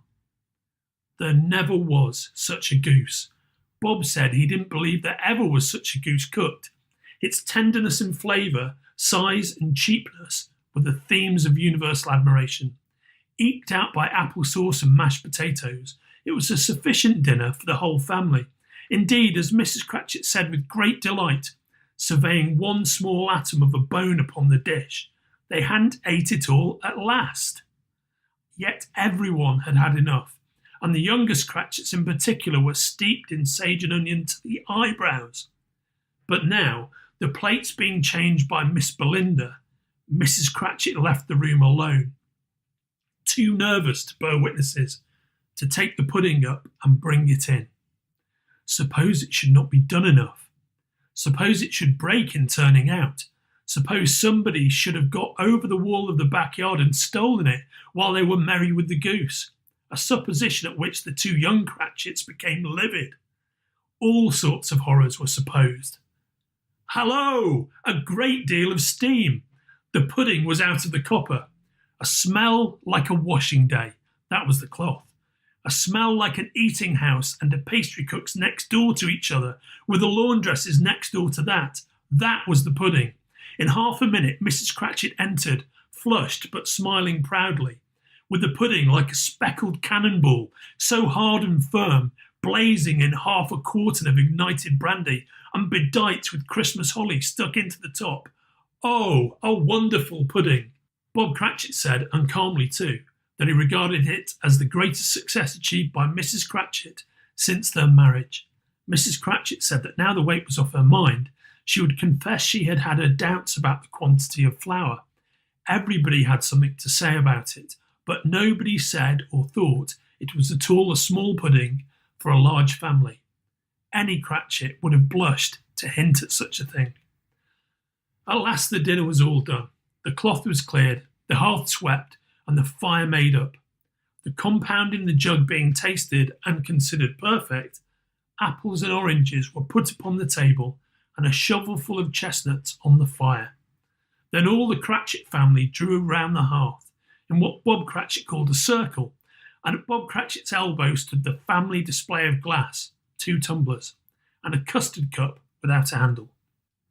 There never was such a goose. Bob said he didn't believe there ever was such a goose cooked. Its tenderness and flavour, size and cheapness were the themes of universal admiration. Eked out by apple sauce and mashed potatoes, it was a sufficient dinner for the whole family. Indeed, as Mrs. Cratchit said with great delight, surveying one small atom of a bone upon the dish, they hadn't ate it all at last. Yet everyone had had enough, and the youngest Cratchits in particular were steeped in sage and onion to the eyebrows. But now, the plates being changed by Miss Belinda, Mrs. Cratchit left the room alone, too nervous to bear witnesses to take the pudding up and bring it in. Suppose it should not be done enough. Suppose it should break in turning out. Suppose somebody should have got over the wall of the backyard and stolen it while they were merry with the goose, a supposition at which the two young Cratchits became livid. All sorts of horrors were supposed. Hallo! A great deal of steam. The pudding was out of the copper. A smell like a washing day. That was the cloth. A smell like an eating house and a pastry cook's next door to each other, with the laundresses next door to that. That was the pudding. In half a minute, Mrs. Cratchit entered, flushed but smiling proudly, with the pudding like a speckled cannonball, so hard and firm, blazing in half a quartern of ignited brandy, and bedight with Christmas holly stuck into the top. Oh, a wonderful pudding! Bob Cratchit said, and calmly too, that he regarded it as the greatest success achieved by Mrs. Cratchit since their marriage. Mrs. Cratchit said that now the weight was off her mind, she would confess she had had her doubts about the quantity of flour. Everybody had something to say about it, but nobody said or thought it was at all a small pudding for a large family. Any Cratchit would have blushed to hint at such a thing. At last the dinner was all done. The cloth was cleared, the hearth swept, and the fire made up. The compound in the jug being tasted and considered perfect, apples and oranges were put upon the table, and a shovelful of chestnuts on the fire. Then all the Cratchit family drew round the hearth in what Bob Cratchit called a circle, and at Bob Cratchit's elbow stood the family display of glass, 2 tumblers, and a custard cup without a handle.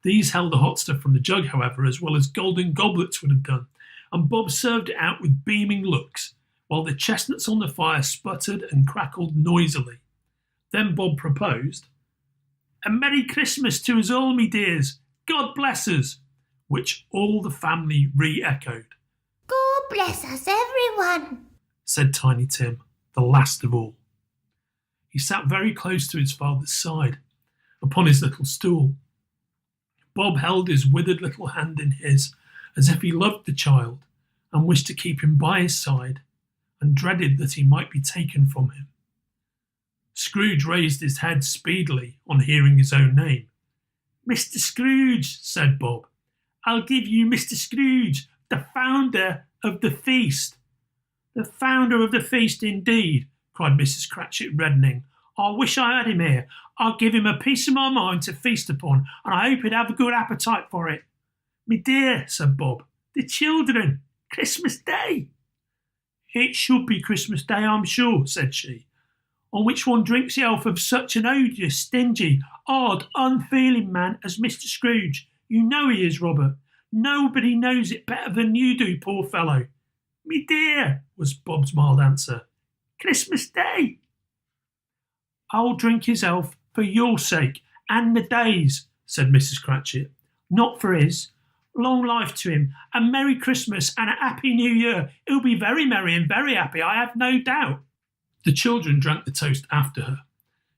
These held the hot stuff from the jug, however, as well as golden goblets would have done, and Bob served it out with beaming looks, while the chestnuts on the fire sputtered and crackled noisily. Then Bob proposed, "A Merry Christmas to us all, me dears. God bless us," which all the family re-echoed. God bless us, everyone, said Tiny Tim, the last of all. He sat very close to his father's side, upon his little stool. Bob held his withered little hand in his, as if he loved the child and wished to keep him by his side, and dreaded that he might be taken from him. Scrooge raised his head speedily on hearing his own name. "Mr. Scrooge," said Bob. "I'll give you Mr. Scrooge, the founder of the feast." "The founder of the feast, indeed," cried Mrs. Cratchit, reddening. "I wish I had him here. I'll give him a piece of my mind to feast upon, and I hope he'd have a good appetite for it." "Me dear," said Bob, "the children, Christmas Day." "It should be Christmas Day, I'm sure," said she, "on which one drinks the health of such an odious, stingy, odd, unfeeling man as Mr. Scrooge. You know he is, Robert. Nobody knows it better than you do, poor fellow." "Me dear," was Bob's mild answer, "Christmas Day." "I'll drink his health for your sake and the day's," said Mrs. Cratchit. "Not for his. Long life to him, a Merry Christmas and a Happy New Year. He'll be very merry and very happy, I have no doubt." The children drank the toast after her.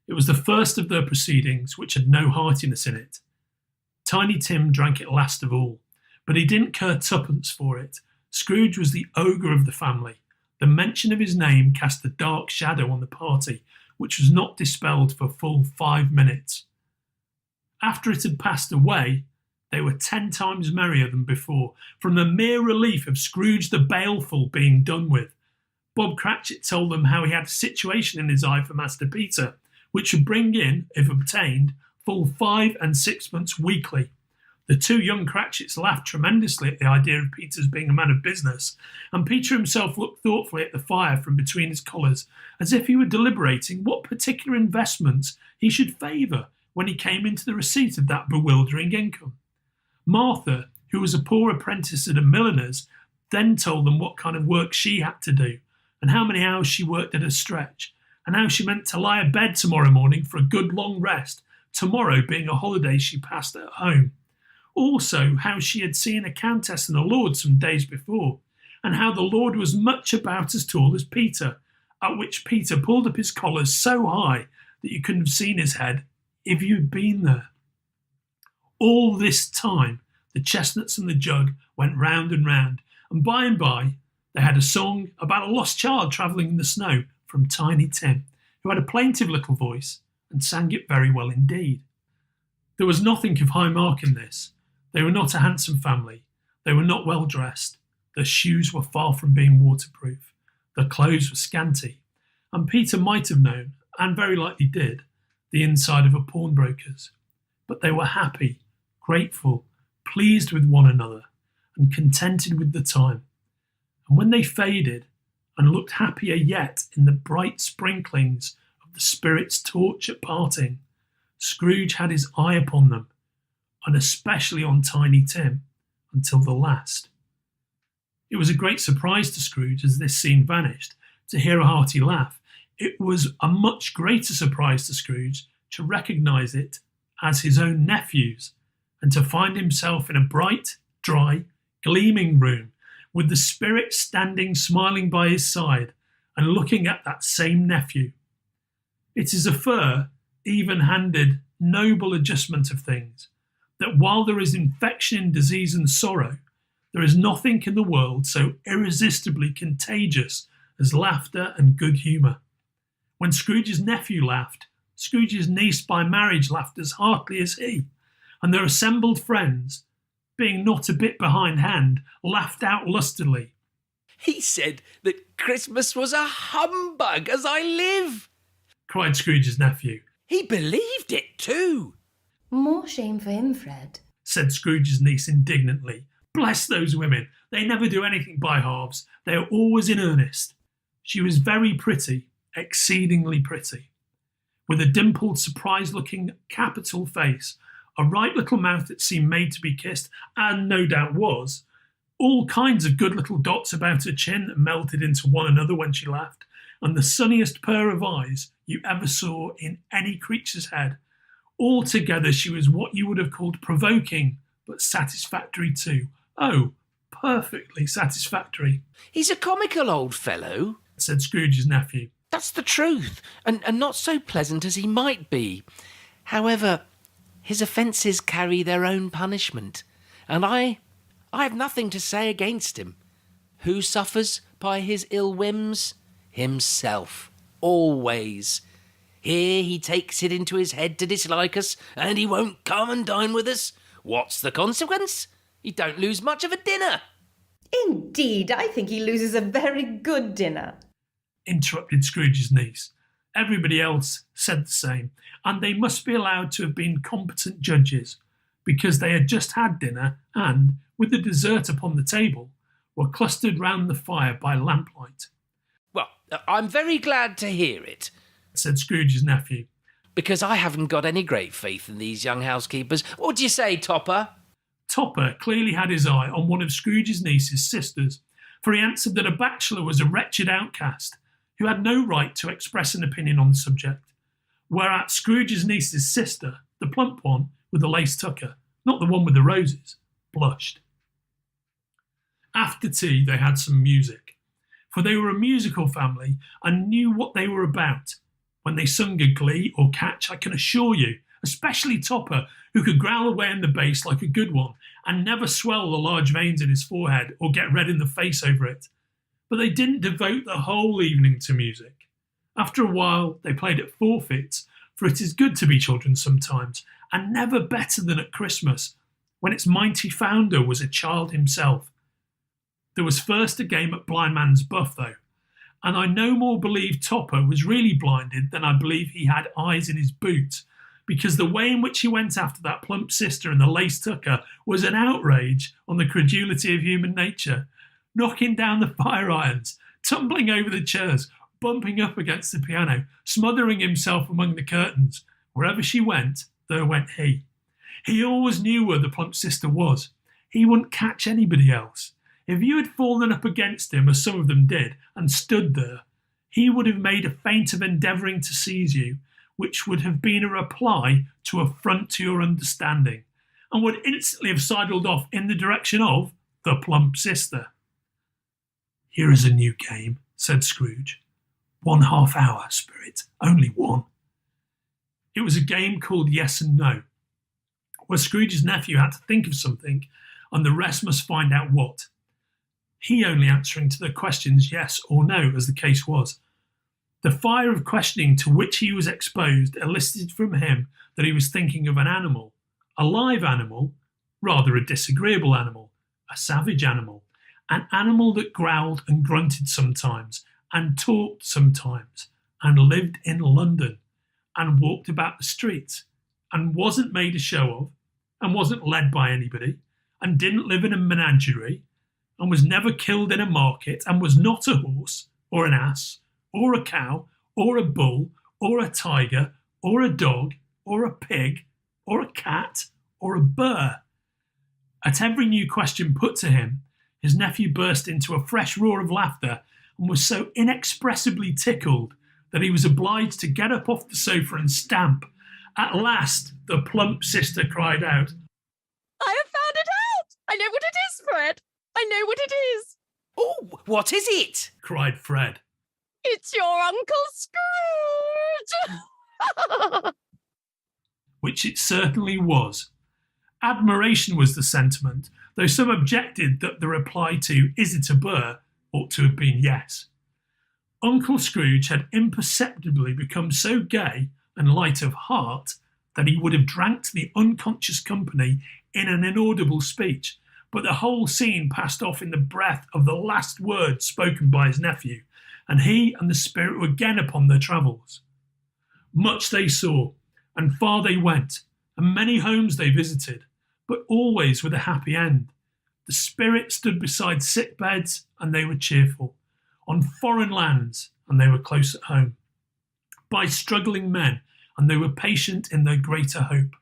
It was the first of their proceedings which had no heartiness in it. Tiny Tim drank it last of all, but he didn't care twopence for it. Scrooge was the ogre of the family. The mention of his name cast a dark shadow on the party, which was not dispelled for full 5 minutes. After it had passed away, they were 10 times merrier than before, from the mere relief of Scrooge the Baleful being done with. Bob Cratchit told them how he had a situation in his eye for Master Peter, which would bring in, if obtained, full 5 and 6pence weekly. The 2 young Cratchits laughed tremendously at the idea of Peter's being a man of business, and Peter himself looked thoughtfully at the fire from between his collars, as if he were deliberating what particular investments he should favour when he came into the receipt of that bewildering income. Martha, who was a poor apprentice at a milliner's, then told them what kind of work she had to do, and how many hours she worked at a stretch, and how she meant to lie abed tomorrow morning for a good long rest, tomorrow being a holiday she passed at home. Also, how she had seen a countess and a lord some days before, and how the lord was much about as tall as Peter, at which Peter pulled up his collars so high that you couldn't have seen his head if you'd been there. All this time, the chestnuts and the jug went round and round, and by they had a song about a lost child travelling in the snow from Tiny Tim, who had a plaintive little voice and sang it very well indeed. There was nothing of high mark in this. They were not a handsome family. They were not well dressed. Their shoes were far from being waterproof. Their clothes were scanty. And Peter might have known, and very likely did, the inside of a pawnbroker's. But they were happy, grateful, pleased with one another, and contented with the time. And when they faded, and looked happier yet in the bright sprinklings of the Spirit's torch at parting, Scrooge had his eye upon them, and especially on Tiny Tim, until the last. It was a great surprise to Scrooge as this scene vanished, to hear a hearty laugh. It was a much greater surprise to Scrooge to recognise it as his own nephew's, and to find himself in a bright, dry, gleaming room, with the Spirit standing smiling by his side and looking at that same nephew. It is a fair, even-handed, noble adjustment of things, that while there is infection, disease and sorrow, there is nothing in the world so irresistibly contagious as laughter and good humour. When Scrooge's nephew laughed, Scrooge's niece by marriage laughed as heartily as he, and their assembled friends, being not a bit behindhand, laughed out lustily. He said that Christmas was a humbug, as I live, cried Scrooge's nephew. He believed it too. More shame for him, Fred, said Scrooge's niece indignantly. Bless those women. They never do anything by halves. They are always in earnest. She was very pretty, exceedingly pretty, with a dimpled, surprised-looking, capital face, a right little mouth that seemed made to be kissed, and no doubt was, all kinds of good little dots about her chin that melted into one another when she laughed, and the sunniest pair of eyes you ever saw in any creature's head. Altogether she was what you would have called provoking, but satisfactory too. Oh, perfectly satisfactory. He's a comical old fellow, said Scrooge's nephew. That's the truth, and not so pleasant as he might be. However, his offences carry their own punishment, and I have nothing to say against him. Who suffers by his ill whims? Himself, always. Here he takes it into his head to dislike us, and he won't come and dine with us. What's the consequence? He don't lose much of a dinner. Indeed, I think he loses a very good dinner, interrupted Scrooge's niece. Everybody else said the same, and they must be allowed to have been competent judges, because they had just had dinner and, with the dessert upon the table, were clustered round the fire by lamplight. Well, I'm very glad to hear it, said Scrooge's nephew, because I haven't got any great faith in these young housekeepers. What do you say, Topper? Topper clearly had his eye on one of Scrooge's niece's sisters, for he answered that a bachelor was a wretched outcast who had no right to express an opinion on the subject, whereat Scrooge's niece's sister, the plump one with the lace tucker, not the one with the roses, blushed. After tea they had some music, for they were a musical family and knew what they were about. When they sung a glee or catch, I can assure you, especially Topper, who could growl away in the bass like a good one and never swell the large veins in his forehead or get red in the face over it. But they didn't devote the whole evening to music. After a while, they played at forfeits, for it is good to be children sometimes, and never better than at Christmas, when its mighty founder was a child himself. There was first a game at Blind Man's Buff, though, and I no more believe Topper was really blinded than I believe he had eyes in his boot, because the way in which he went after that plump sister in the lace tucker was an outrage on the credulity of human nature, knocking down the fire irons, tumbling over the chairs, bumping up against the piano, smothering himself among the curtains. Wherever she went, there went he. He always knew where the plump sister was. He wouldn't catch anybody else. If you had fallen up against him, as some of them did, and stood there, he would have made a feint of endeavouring to seize you, which would have been a reply to affront to your understanding, and would instantly have sidled off in the direction of the plump sister. Here is a new game, said Scrooge. 1/2 hour, Spirit, only one. It was a game called Yes and No, where Scrooge's nephew had to think of something, and the rest must find out what. He only answering to the questions yes or no, as the case was. The fire of questioning to which he was exposed elicited from him that he was thinking of an animal, a live animal, rather a disagreeable animal, a savage animal, an animal that growled and grunted sometimes, and talked sometimes, and lived in London, and walked about the streets, and wasn't made a show of, and wasn't led by anybody, and didn't live in a menagerie, and was never killed in a market, and was not a horse, or an ass, or a cow, or a bull, or a tiger, or a dog, or a pig, or a cat, or a burr. At every new question put to him, his nephew burst into a fresh roar of laughter and was so inexpressibly tickled that he was obliged to get up off the sofa and stamp. At last, the plump sister cried out, I have found it out! I know what it is, Fred! I know what it is! Oh, what is it? cried Fred. It's your Uncle Scrooge! Which it certainly was. Admiration was the sentiment, though some objected that the reply to "Is it a burr?" ought to have been yes. Uncle Scrooge had imperceptibly become so gay and light of heart that he would have drank to the unconscious company in an inaudible speech, but the whole scene passed off in the breath of the last words spoken by his nephew, and he and the spirit were again upon their travels. Much they saw, and far they went, and many homes they visited, but always with a happy end. The spirit stood beside sick beds, and they were cheerful, on foreign lands, and they were close at home, by struggling men, and they were patient in their greater hope,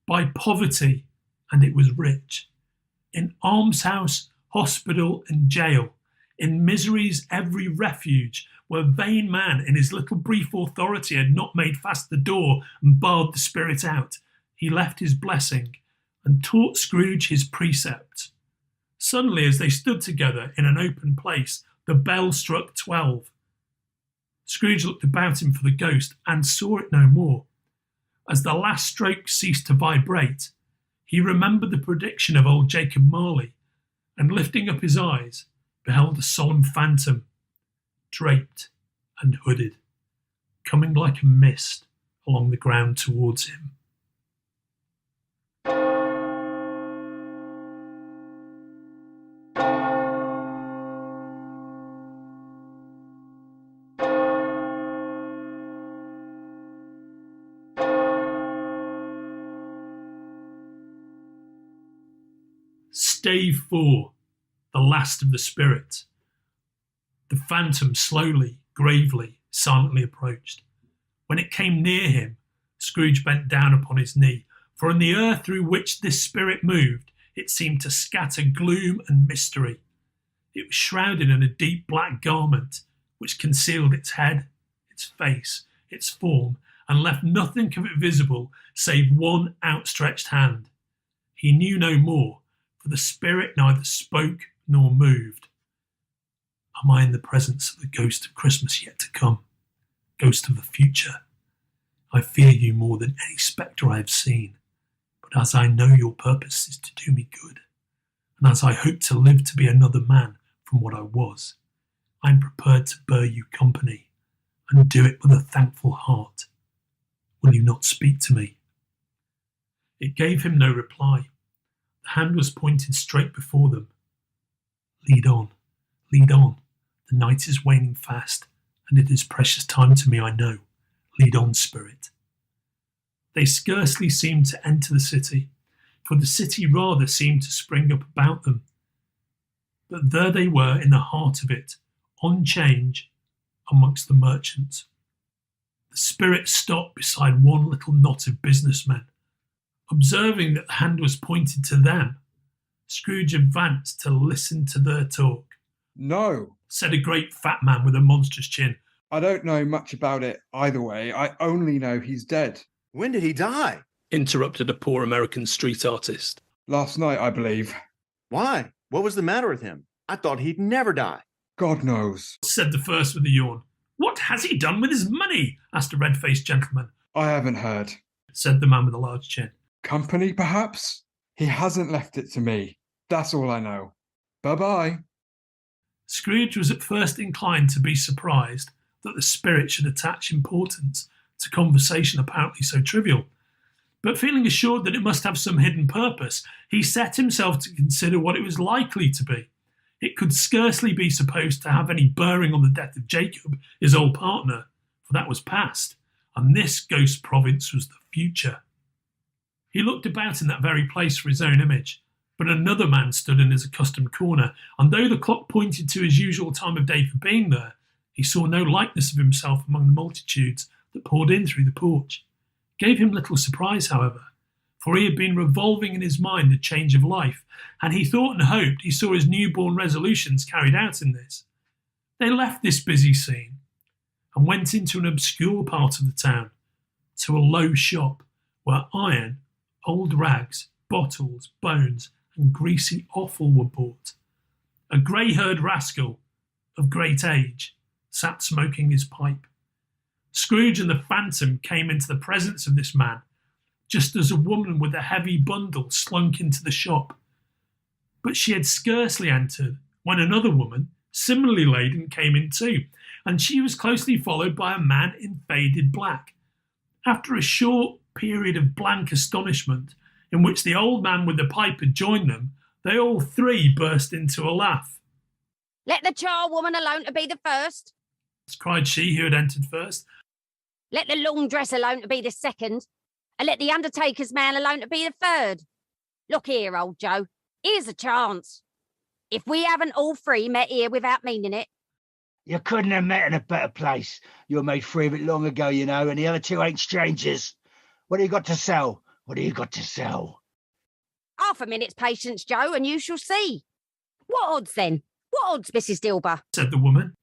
by poverty, and it was rich, in almshouse, hospital, and jail, in misery's every refuge, where vain man in his little brief authority had not made fast the door and barred the spirit out, he left his blessing and taught Scrooge his precepts. Suddenly, as they stood together in an open place, the bell struck 12. Scrooge looked about him for the ghost and saw it no more. As the last stroke ceased to vibrate, he remembered the prediction of old Jacob Marley, and lifting up his eyes, beheld a solemn phantom, draped and hooded, coming like a mist along the ground towards him. Stave 4, the last of the spirit. The phantom slowly, gravely, silently approached. When it came near him, Scrooge bent down upon his knee, for in the earth through which this spirit moved, it seemed to scatter gloom and mystery. It was shrouded in a deep black garment, which concealed its head, its face, its form, and left nothing of it visible save one outstretched hand. He knew no more, for the spirit neither spoke nor moved. Am I in the presence of the ghost of Christmas yet to come? Ghost of the future? I fear you more than any spectre I have seen, but as I know your purpose is to do me good, and as I hope to live to be another man from what I was, I am prepared to bear you company, and do it with a thankful heart. Will you not speak to me? It gave him no reply. The hand was pointed straight before them. Lead on, lead on. The night is waning fast, and it is precious time to me, I know. Lead on, spirit. They scarcely seemed to enter the city, for the city rather seemed to spring up about them. But there they were in the heart of it, on change, amongst the merchants. The spirit stopped beside one little knot of businessmen. Observing that the hand was pointed to them, Scrooge advanced to listen to their talk. No, said a great fat man with a monstrous chin. I don't know much about it either way. I only know he's dead. When did he die? Interrupted a poor American street artist. Last night, I believe. Why? What was the matter with him? I thought he'd never die. God knows, said the first with a yawn. What has he done with his money? Asked a red-faced gentleman. I haven't heard, said the man with a large chin. Company, perhaps? He hasn't left it to me. That's all I know. Bye-bye. Scrooge was at first inclined to be surprised, that the spirit should attach importance to conversation apparently so trivial. But feeling assured that it must have some hidden purpose, he set himself to consider what it was likely to be. It could scarcely be supposed to have any bearing on the death of Jacob, his old partner, for that was past, and this ghost province was the future. He looked about in that very place for his own image, but another man stood in his accustomed corner, and though the clock pointed to his usual time of day for being there, he saw no likeness of himself among the multitudes that poured in through the porch. It gave him little surprise, however, for he had been revolving in his mind the change of life, and he thought and hoped he saw his newborn resolutions carried out in this. They left this busy scene and went into an obscure part of the town, to a low shop where iron, old rags, bottles, bones, and greasy offal were bought. A grey-haired rascal of great age sat smoking his pipe. Scrooge and the Phantom came into the presence of this man, just as a woman with a heavy bundle slunk into the shop. But she had scarcely entered when another woman, similarly laden, came in too, and she was closely followed by a man in faded black. After a short period of blank astonishment, in which the old man with the pipe had joined them, they all three burst into a laugh. Let the charwoman alone to be the first. Cried she who had entered first. Let the laundress alone to be the second. And let the undertaker's man alone to be the third. Look here, old Joe, here's a chance. If we haven't all three met here without meaning it. You couldn't have met in a better place. You were made free of it long ago, you know, and the other two ain't strangers. What do you got to sell? What do you got to sell? Half a minute's patience, Joe, and you shall see. What odds, then? What odds, Mrs. Dilber? Said the woman.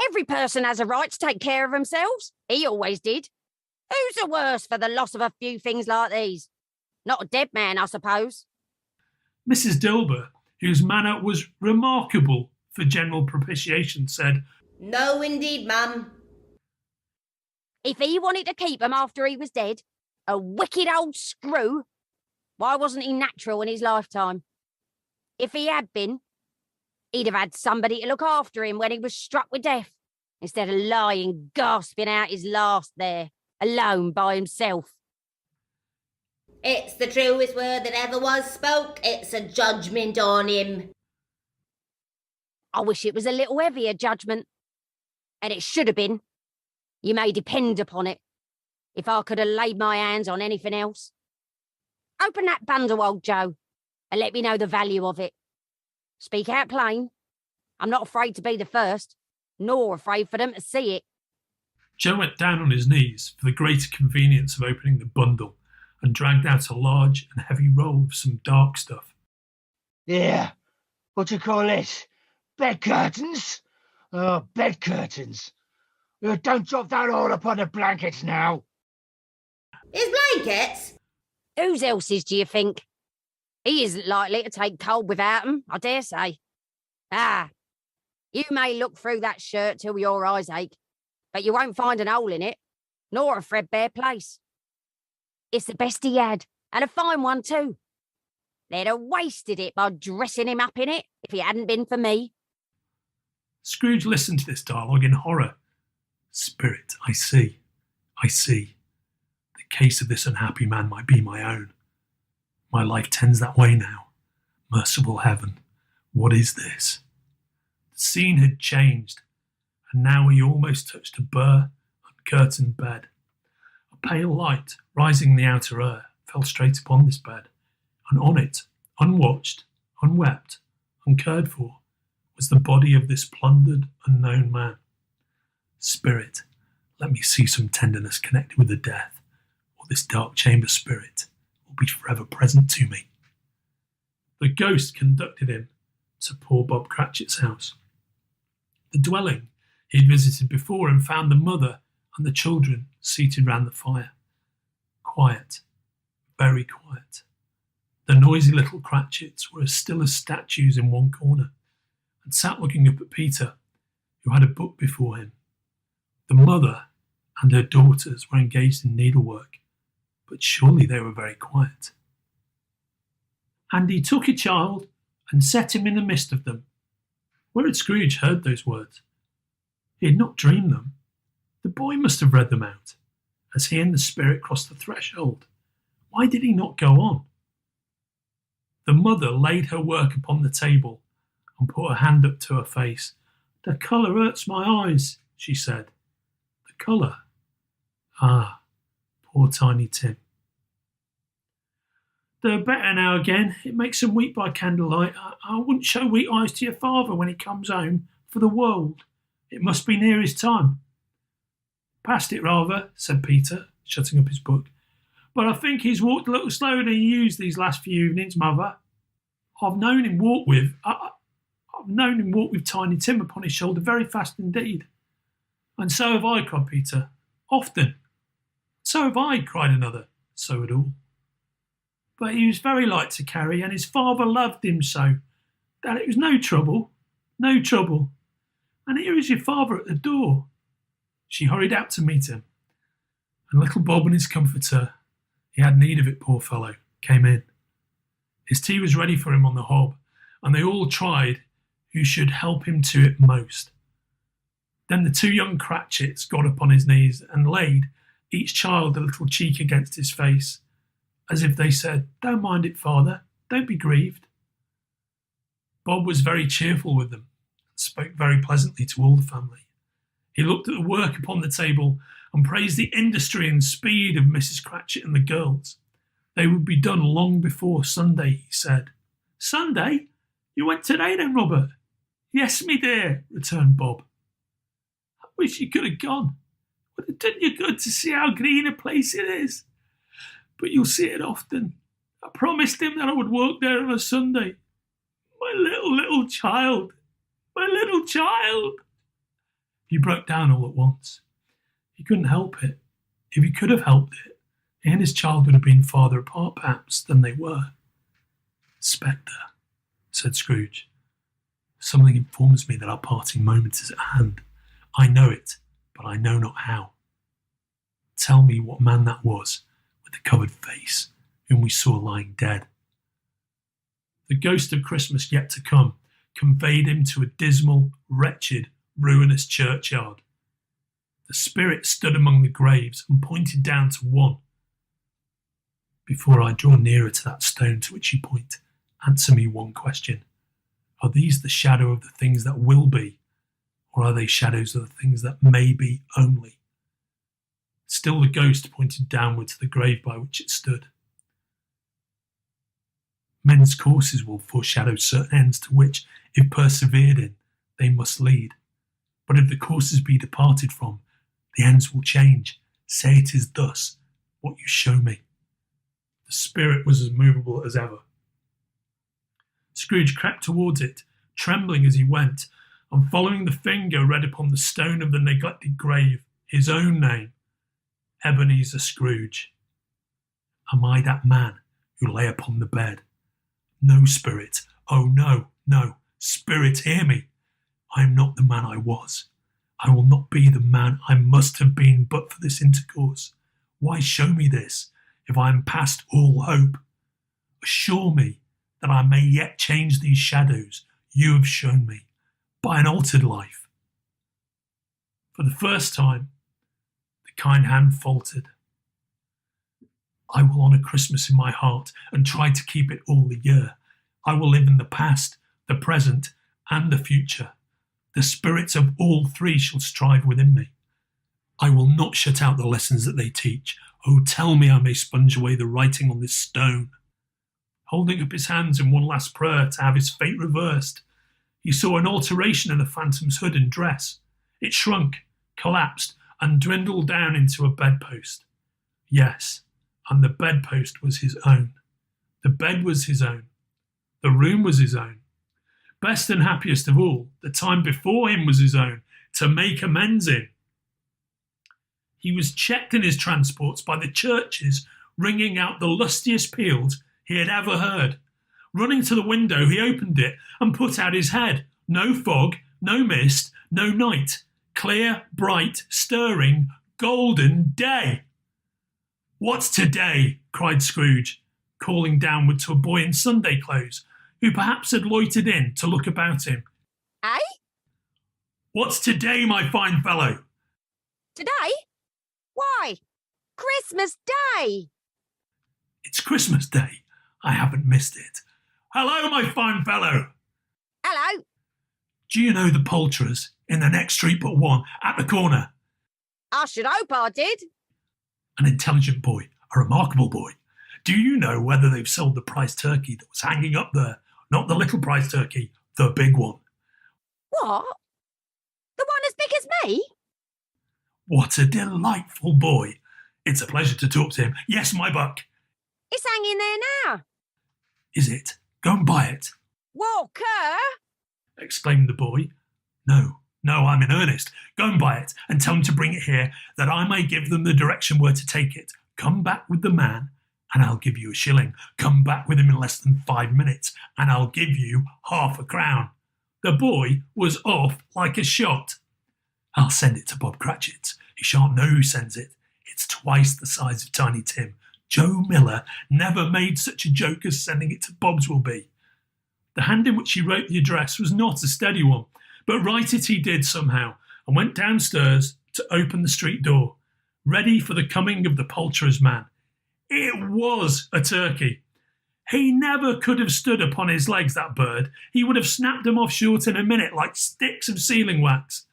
Every person has a right to take care of themselves. He always did. Who's the worse for the loss of a few things like these? Not a dead man, I suppose. Mrs. Dilber, whose manner was remarkable for general propitiation, said, No, indeed, ma'am. If he wanted to keep him after he was dead, a wicked old screw, why wasn't he natural in his lifetime? If he had been, he'd have had somebody to look after him when he was struck with death, instead of lying gasping out his last there, alone by himself. It's the truest word that ever was spoke. It's a judgment on him. I wish it was a little heavier judgment. And it should have been. You may depend upon it. If I could have laid my hands on anything else. Open that bundle, old Joe, and let me know the value of it. Speak out plain. I'm not afraid to be the first, nor afraid for them to see it. Joe went down on his knees for the greater convenience of opening the bundle and dragged out a large and heavy roll of some dark stuff. Yeah, what do you call this? Bed curtains? Oh, bed curtains. Don't drop that all upon the blankets now. His blankets? Whose else's, do you think? He isn't likely to take cold without 'em, I dare say. Ah, you may look through that shirt till your eyes ache, but you won't find an hole in it, nor a threadbare place. It's the best he had, and a fine one too. They'd have wasted it by dressing him up in it if it hadn't been for me. Scrooge listened to this dialogue in horror. Spirit, I see. The case of this unhappy man might be my own. My life tends that way now. Merciful heaven, what is this? The scene had changed, and now he almost touched a bare, uncurtained bed. A pale light, rising in the outer air, fell straight upon this bed, and on it, unwatched, unwept, uncared for, was the body of this plundered, unknown man. Spirit, let me see some tenderness connected with the death, or this dark chamber spirit will be forever present to me. The ghost conducted him to poor Bob Cratchit's house. The dwelling he had visited before and found the mother and the children seated round the fire. Quiet, very quiet. The noisy little Cratchits were as still as statues in one corner, and sat looking up at Peter, who had a book before him. The mother and her daughters were engaged in needlework, but surely they were very quiet. And he took a child and set him in the midst of them. Where had Scrooge heard those words? He had not dreamed them. The boy must have read them out. As he and the spirit crossed the threshold, why did he not go on? The mother laid her work upon the table and put her hand up to her face. "The colour hurts my eyes," she said. "The colour? Ah, poor Tiny Tim. They're better now again. It makes them weep by candlelight. I wouldn't show weak eyes to your father when he comes home for the world. It must be near his time." "Past it rather," said Peter, shutting up his book. "But I think he's walked a little slower than he used these last few evenings, Mother. I've known him walk with Tiny Tim upon his shoulder very fast indeed." "And so have I," cried Peter. "Often." "So have I," cried another. So had all. "But he was very light to carry, and his father loved him so that it was no trouble. And here is your father at the door." She hurried out to meet him, and little Bob and his comforter, he had need of it, poor fellow, came in. His tea was ready for him on the hob, and they all tried who should help him to it most. Then the two young Cratchits got upon his knees and laid, each child, a little cheek against his face, as if they said, "Don't mind it, father, don't be grieved." Bob was very cheerful with them, and spoke very pleasantly to all the family. He looked at the work upon the table and praised the industry and speed of Mrs. Cratchit and the girls. They would be done long before Sunday, he said. "Sunday? You went today then, Robert?" "Yes, me dear," returned Bob. "I wish you could have gone. Would have done you good to see how green a place it is. But you'll see it often. I promised him that I would walk there on a Sunday. My little child, my little child." He broke down all at once. He couldn't help it. If he could have helped it, he and his child would have been farther apart, perhaps, than they were. "Spectre," said Scrooge. "Something informs me that our parting moment is at hand. I know it, but I know not how. Tell me what man that was, with the covered face, whom we saw lying dead." The ghost of Christmas yet to come conveyed him to a dismal, wretched, ruinous churchyard. The spirit stood among the graves and pointed down to one. "Before I draw nearer to that stone to which you point, answer me one question. Are these the shadow of the things that will be, or are they shadows of the things that may be only?" Still the ghost pointed downward to the grave by which it stood. Men's courses will foreshadow certain ends to which, if persevered in, they must lead. But if the courses be departed from, the ends will change. Say it is thus, what you show me. The spirit was as movable as ever. Scrooge crept towards it, trembling as he went, and following the finger read upon the stone of the neglected grave his own name, Ebenezer Scrooge. Am I that man who lay upon the bed? No, spirit, oh no, no, spirit, hear me. I am not the man I was. I will not be the man I must have been but for this intercourse. Why show me this, if I am past all hope? Assure me that I may yet change these shadows you have shown me by an altered life. For the first time, the kind hand faltered. I will honour Christmas in my heart and try to keep it all the year. I will live in the past, the present, and the future. The spirits of all three shall strive within me. I will not shut out the lessons that they teach. Oh, tell me I may sponge away the writing on this stone. Holding up his hands in one last prayer to have his fate reversed, he saw an alteration in the phantom's hood and dress. It shrunk, collapsed, and dwindled down into a bedpost. Yes, and the bedpost was his own. The bed was his own. The room was his own. Best and happiest of all, the time before him was his own, to make amends in. He was checked in his transports by the churches ringing out the lustiest peals he had ever heard. Running to the window, he opened it and put out his head. No fog, no mist, no night. Clear, bright, stirring, golden day. What's today? Cried Scrooge, calling downward to a boy in Sunday clothes, who perhaps had loitered in to look about him. Eh? What's today, my fine fellow? Today? Why? Christmas Day! It's Christmas Day. I haven't missed it. Hello, my fine fellow. Hello. Do you know the poulterers in the next street but one, at the corner? I should hope I did. An intelligent boy, a remarkable boy. Do you know whether they've sold the prize turkey that was hanging up there? Not the little prize turkey, the big one. What? The one as big as me? What a delightful boy. It's a pleasure to talk to him. Yes, my buck. It's hanging there now. Is it? Go and buy it. Walker! Exclaimed the boy. No, I'm in earnest. Go and buy it and tell him to bring it here that I may give them the direction where to take it. Come back with the man and I'll give you a shilling. Come back with him in less than 5 minutes and I'll give you half a crown. The boy was off like a shot. I'll send it to Bob Cratchit's. He shan't know who sends it. It's twice the size of Tiny Tim. Joe Miller never made such a joke as sending it to Bob's will be. The hand in which he wrote the address was not a steady one, but write it he did somehow, and went downstairs to open the street door, ready for the coming of the poulterer's man. It was a turkey. He never could have stood upon his legs, that bird. He would have snapped them off short in a minute like sticks of sealing wax.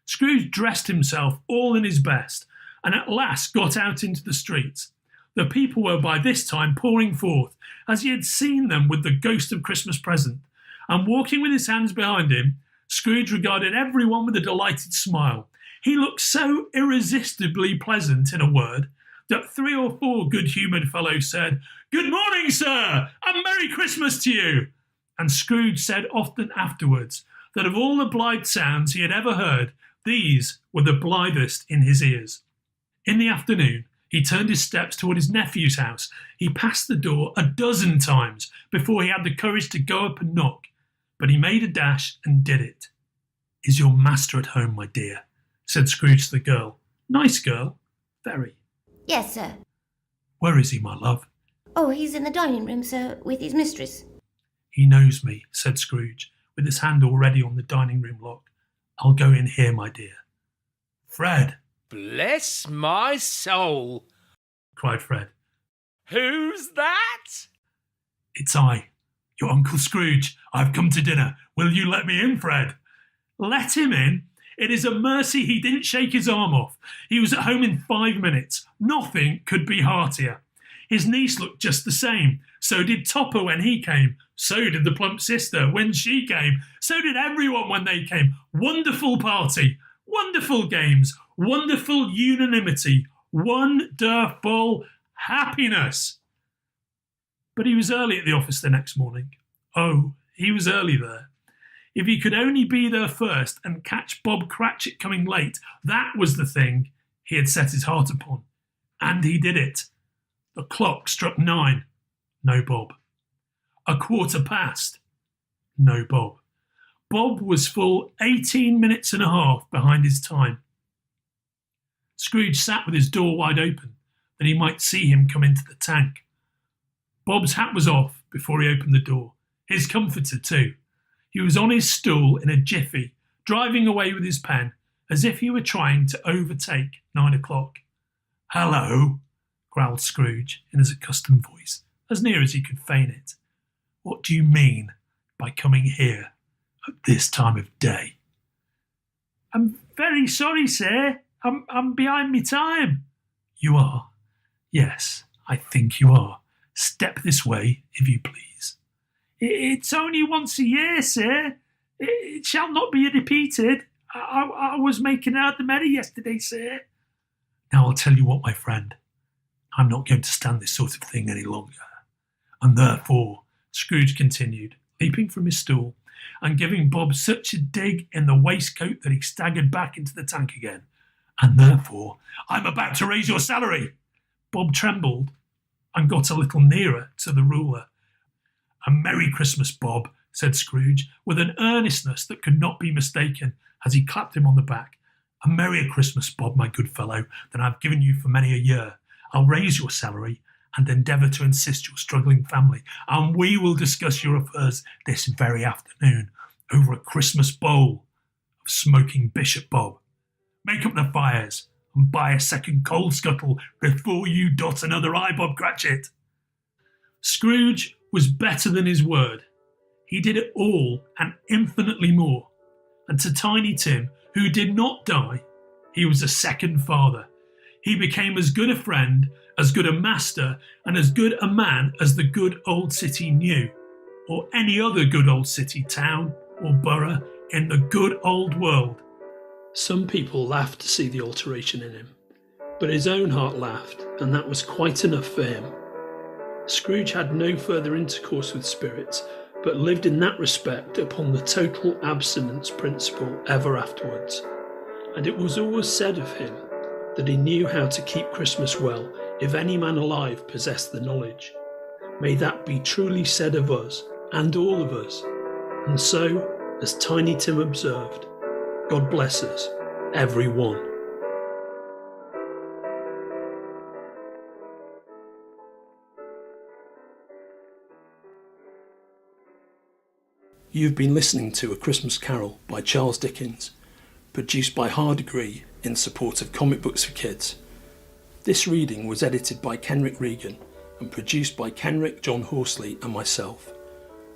Scrooge dressed himself all in his best, and at last got out into the streets. The people were by this time pouring forth, as he had seen them with the ghost of Christmas present, and walking with his hands behind him, Scrooge regarded everyone with a delighted smile. He looked so irresistibly pleasant, in a word, that 3 or 4 good-humoured fellows said, "Good morning, sir, and Merry Christmas to you!" And Scrooge said often afterwards that of all the blithe sounds he had ever heard, these were the blithest in his ears. In the afternoon, he turned his steps toward his nephew's house. He passed the door a dozen times before he had the courage to go up and knock, but he made a dash and did it. "Is your master at home, my dear?" said Scrooge to the girl. "Nice girl, very." Yes, sir. "Where is he, my love?" Oh, he's in the dining room, sir, with his mistress. "He knows me," said Scrooge, with his hand already on the dining room lock. "I'll go in here, my dear." "Fred!" Bless my soul, cried Fred. Who's that? "It's I, your Uncle Scrooge. I've come to dinner. Will you let me in, Fred?" "Let him in? It is a mercy he didn't shake his arm off. He was at home in 5 minutes. Nothing could be heartier. His niece looked just the same. So did Topper when he came. So did the plump sister when she came. So did everyone when they came. Wonderful party. Wonderful games. Wonderful unanimity. Wonderful happiness." But he was early at the office the next morning. Oh, he was early there. If he could only be there first and catch Bob Cratchit coming late, that was the thing he had set his heart upon. And he did it. The clock struck 9. No Bob. 1:15. No Bob. Bob was full 18 minutes and a half behind his time. Scrooge sat with his door wide open, that he might see him come into the tank. Bob's hat was off before he opened the door. His comforter, too. He was on his stool in a jiffy, driving away with his pen, as if he were trying to overtake 9 o'clock. "Hello," growled Scrooge in his accustomed voice, as near as he could feign it. "What do you mean by coming here at this time of day?" "I'm very sorry, sir. I'm behind me time." "You are? Yes, I think you are. Step this way, if you please." "It's only once a year, sir. It shall not be repeated. I was making out the merry yesterday, sir." "Now I'll tell you what, my friend. I'm not going to stand this sort of thing any longer. And therefore," Scrooge continued, leaping from his stool and giving Bob such a dig in the waistcoat that he staggered back into the tank again, "and therefore I'm about to raise your salary." Bob trembled and got a little nearer to the ruler. "A Merry Christmas, Bob," said Scrooge, with an earnestness that could not be mistaken, as he clapped him on the back. "A merrier Christmas, Bob, my good fellow, than I've given you for many a year. I'll raise your salary and endeavour to assist your struggling family, and we will discuss your affairs this very afternoon over a Christmas bowl. of smoking Bishop Bob. Make up the fires and buy a second coal scuttle before you dot another I, Bob Cratchit. Scrooge was better than his word. He did it all and infinitely more. And to Tiny Tim, who did not die, he was a second father. He became as good a friend, as good a master, and as good a man as the good old city knew, or any other good old city, town, or borough in the good old world. Some people laughed to see the alteration in him, but his own heart laughed, and that was quite enough for him. Scrooge had no further intercourse with spirits, but lived in that respect upon the total abstinence principle ever afterwards. And it was always said of him that he knew how to keep Christmas well if any man alive possessed the knowledge. May that be truly said of us, and all of us. And so, as Tiny Tim observed, God bless us, every one. You've been listening to A Christmas Carol by Charles Dickens, produced by Hardegree in support of Comic Books for Kids. This reading was edited by Kenrick Regan and produced by Kenrick, John Horsley and myself.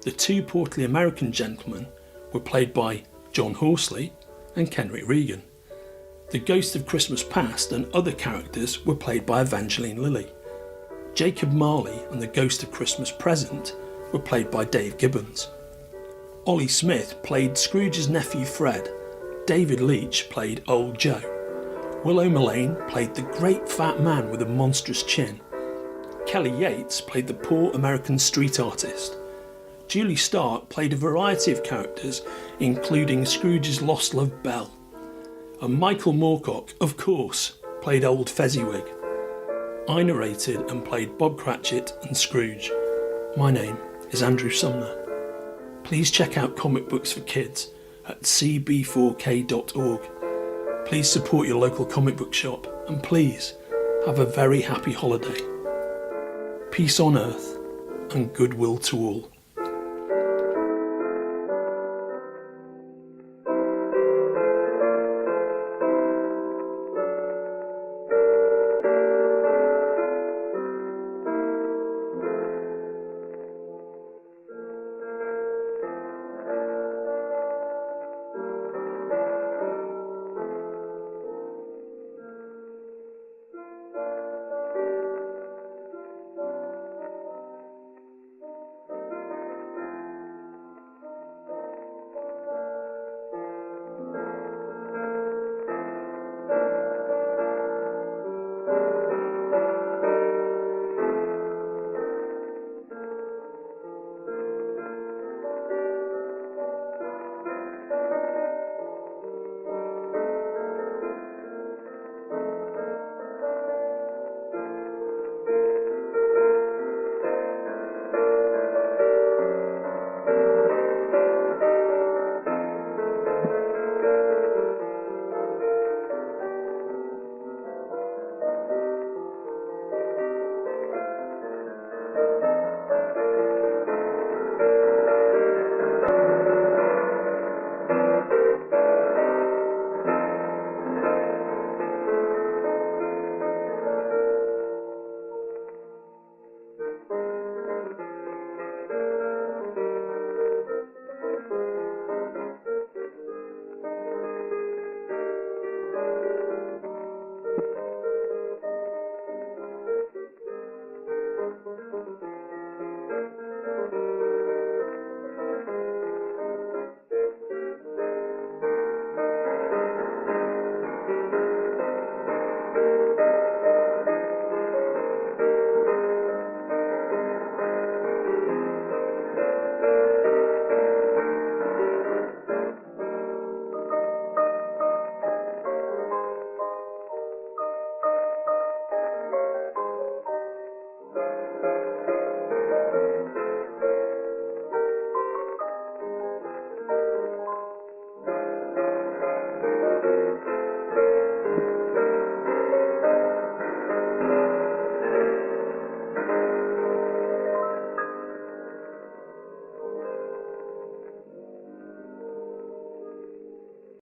The two portly American gentlemen were played by John Horsley and Kenrick Regan. The Ghost of Christmas Past and other characters were played by Evangeline Lilly. Jacob Marley and the Ghost of Christmas Present were played by Dave Gibbons. Olly Smith played Scrooge's nephew Fred. David Leach played Old Joe. Willow Mullane played the great fat man with a monstrous chin. Kelly Yates played the poor American street artist. Julie Stark played a variety of characters, including Scrooge's lost love Belle. And Michael Moorcock, of course, played Old Fezziwig. I narrated and played Bob Cratchit and Scrooge. My name is Andrew Sumner. Please check out Comic Books for Kids at cb4k.org. Please support your local comic book shop and please have a very happy holiday. Peace on earth and goodwill to all.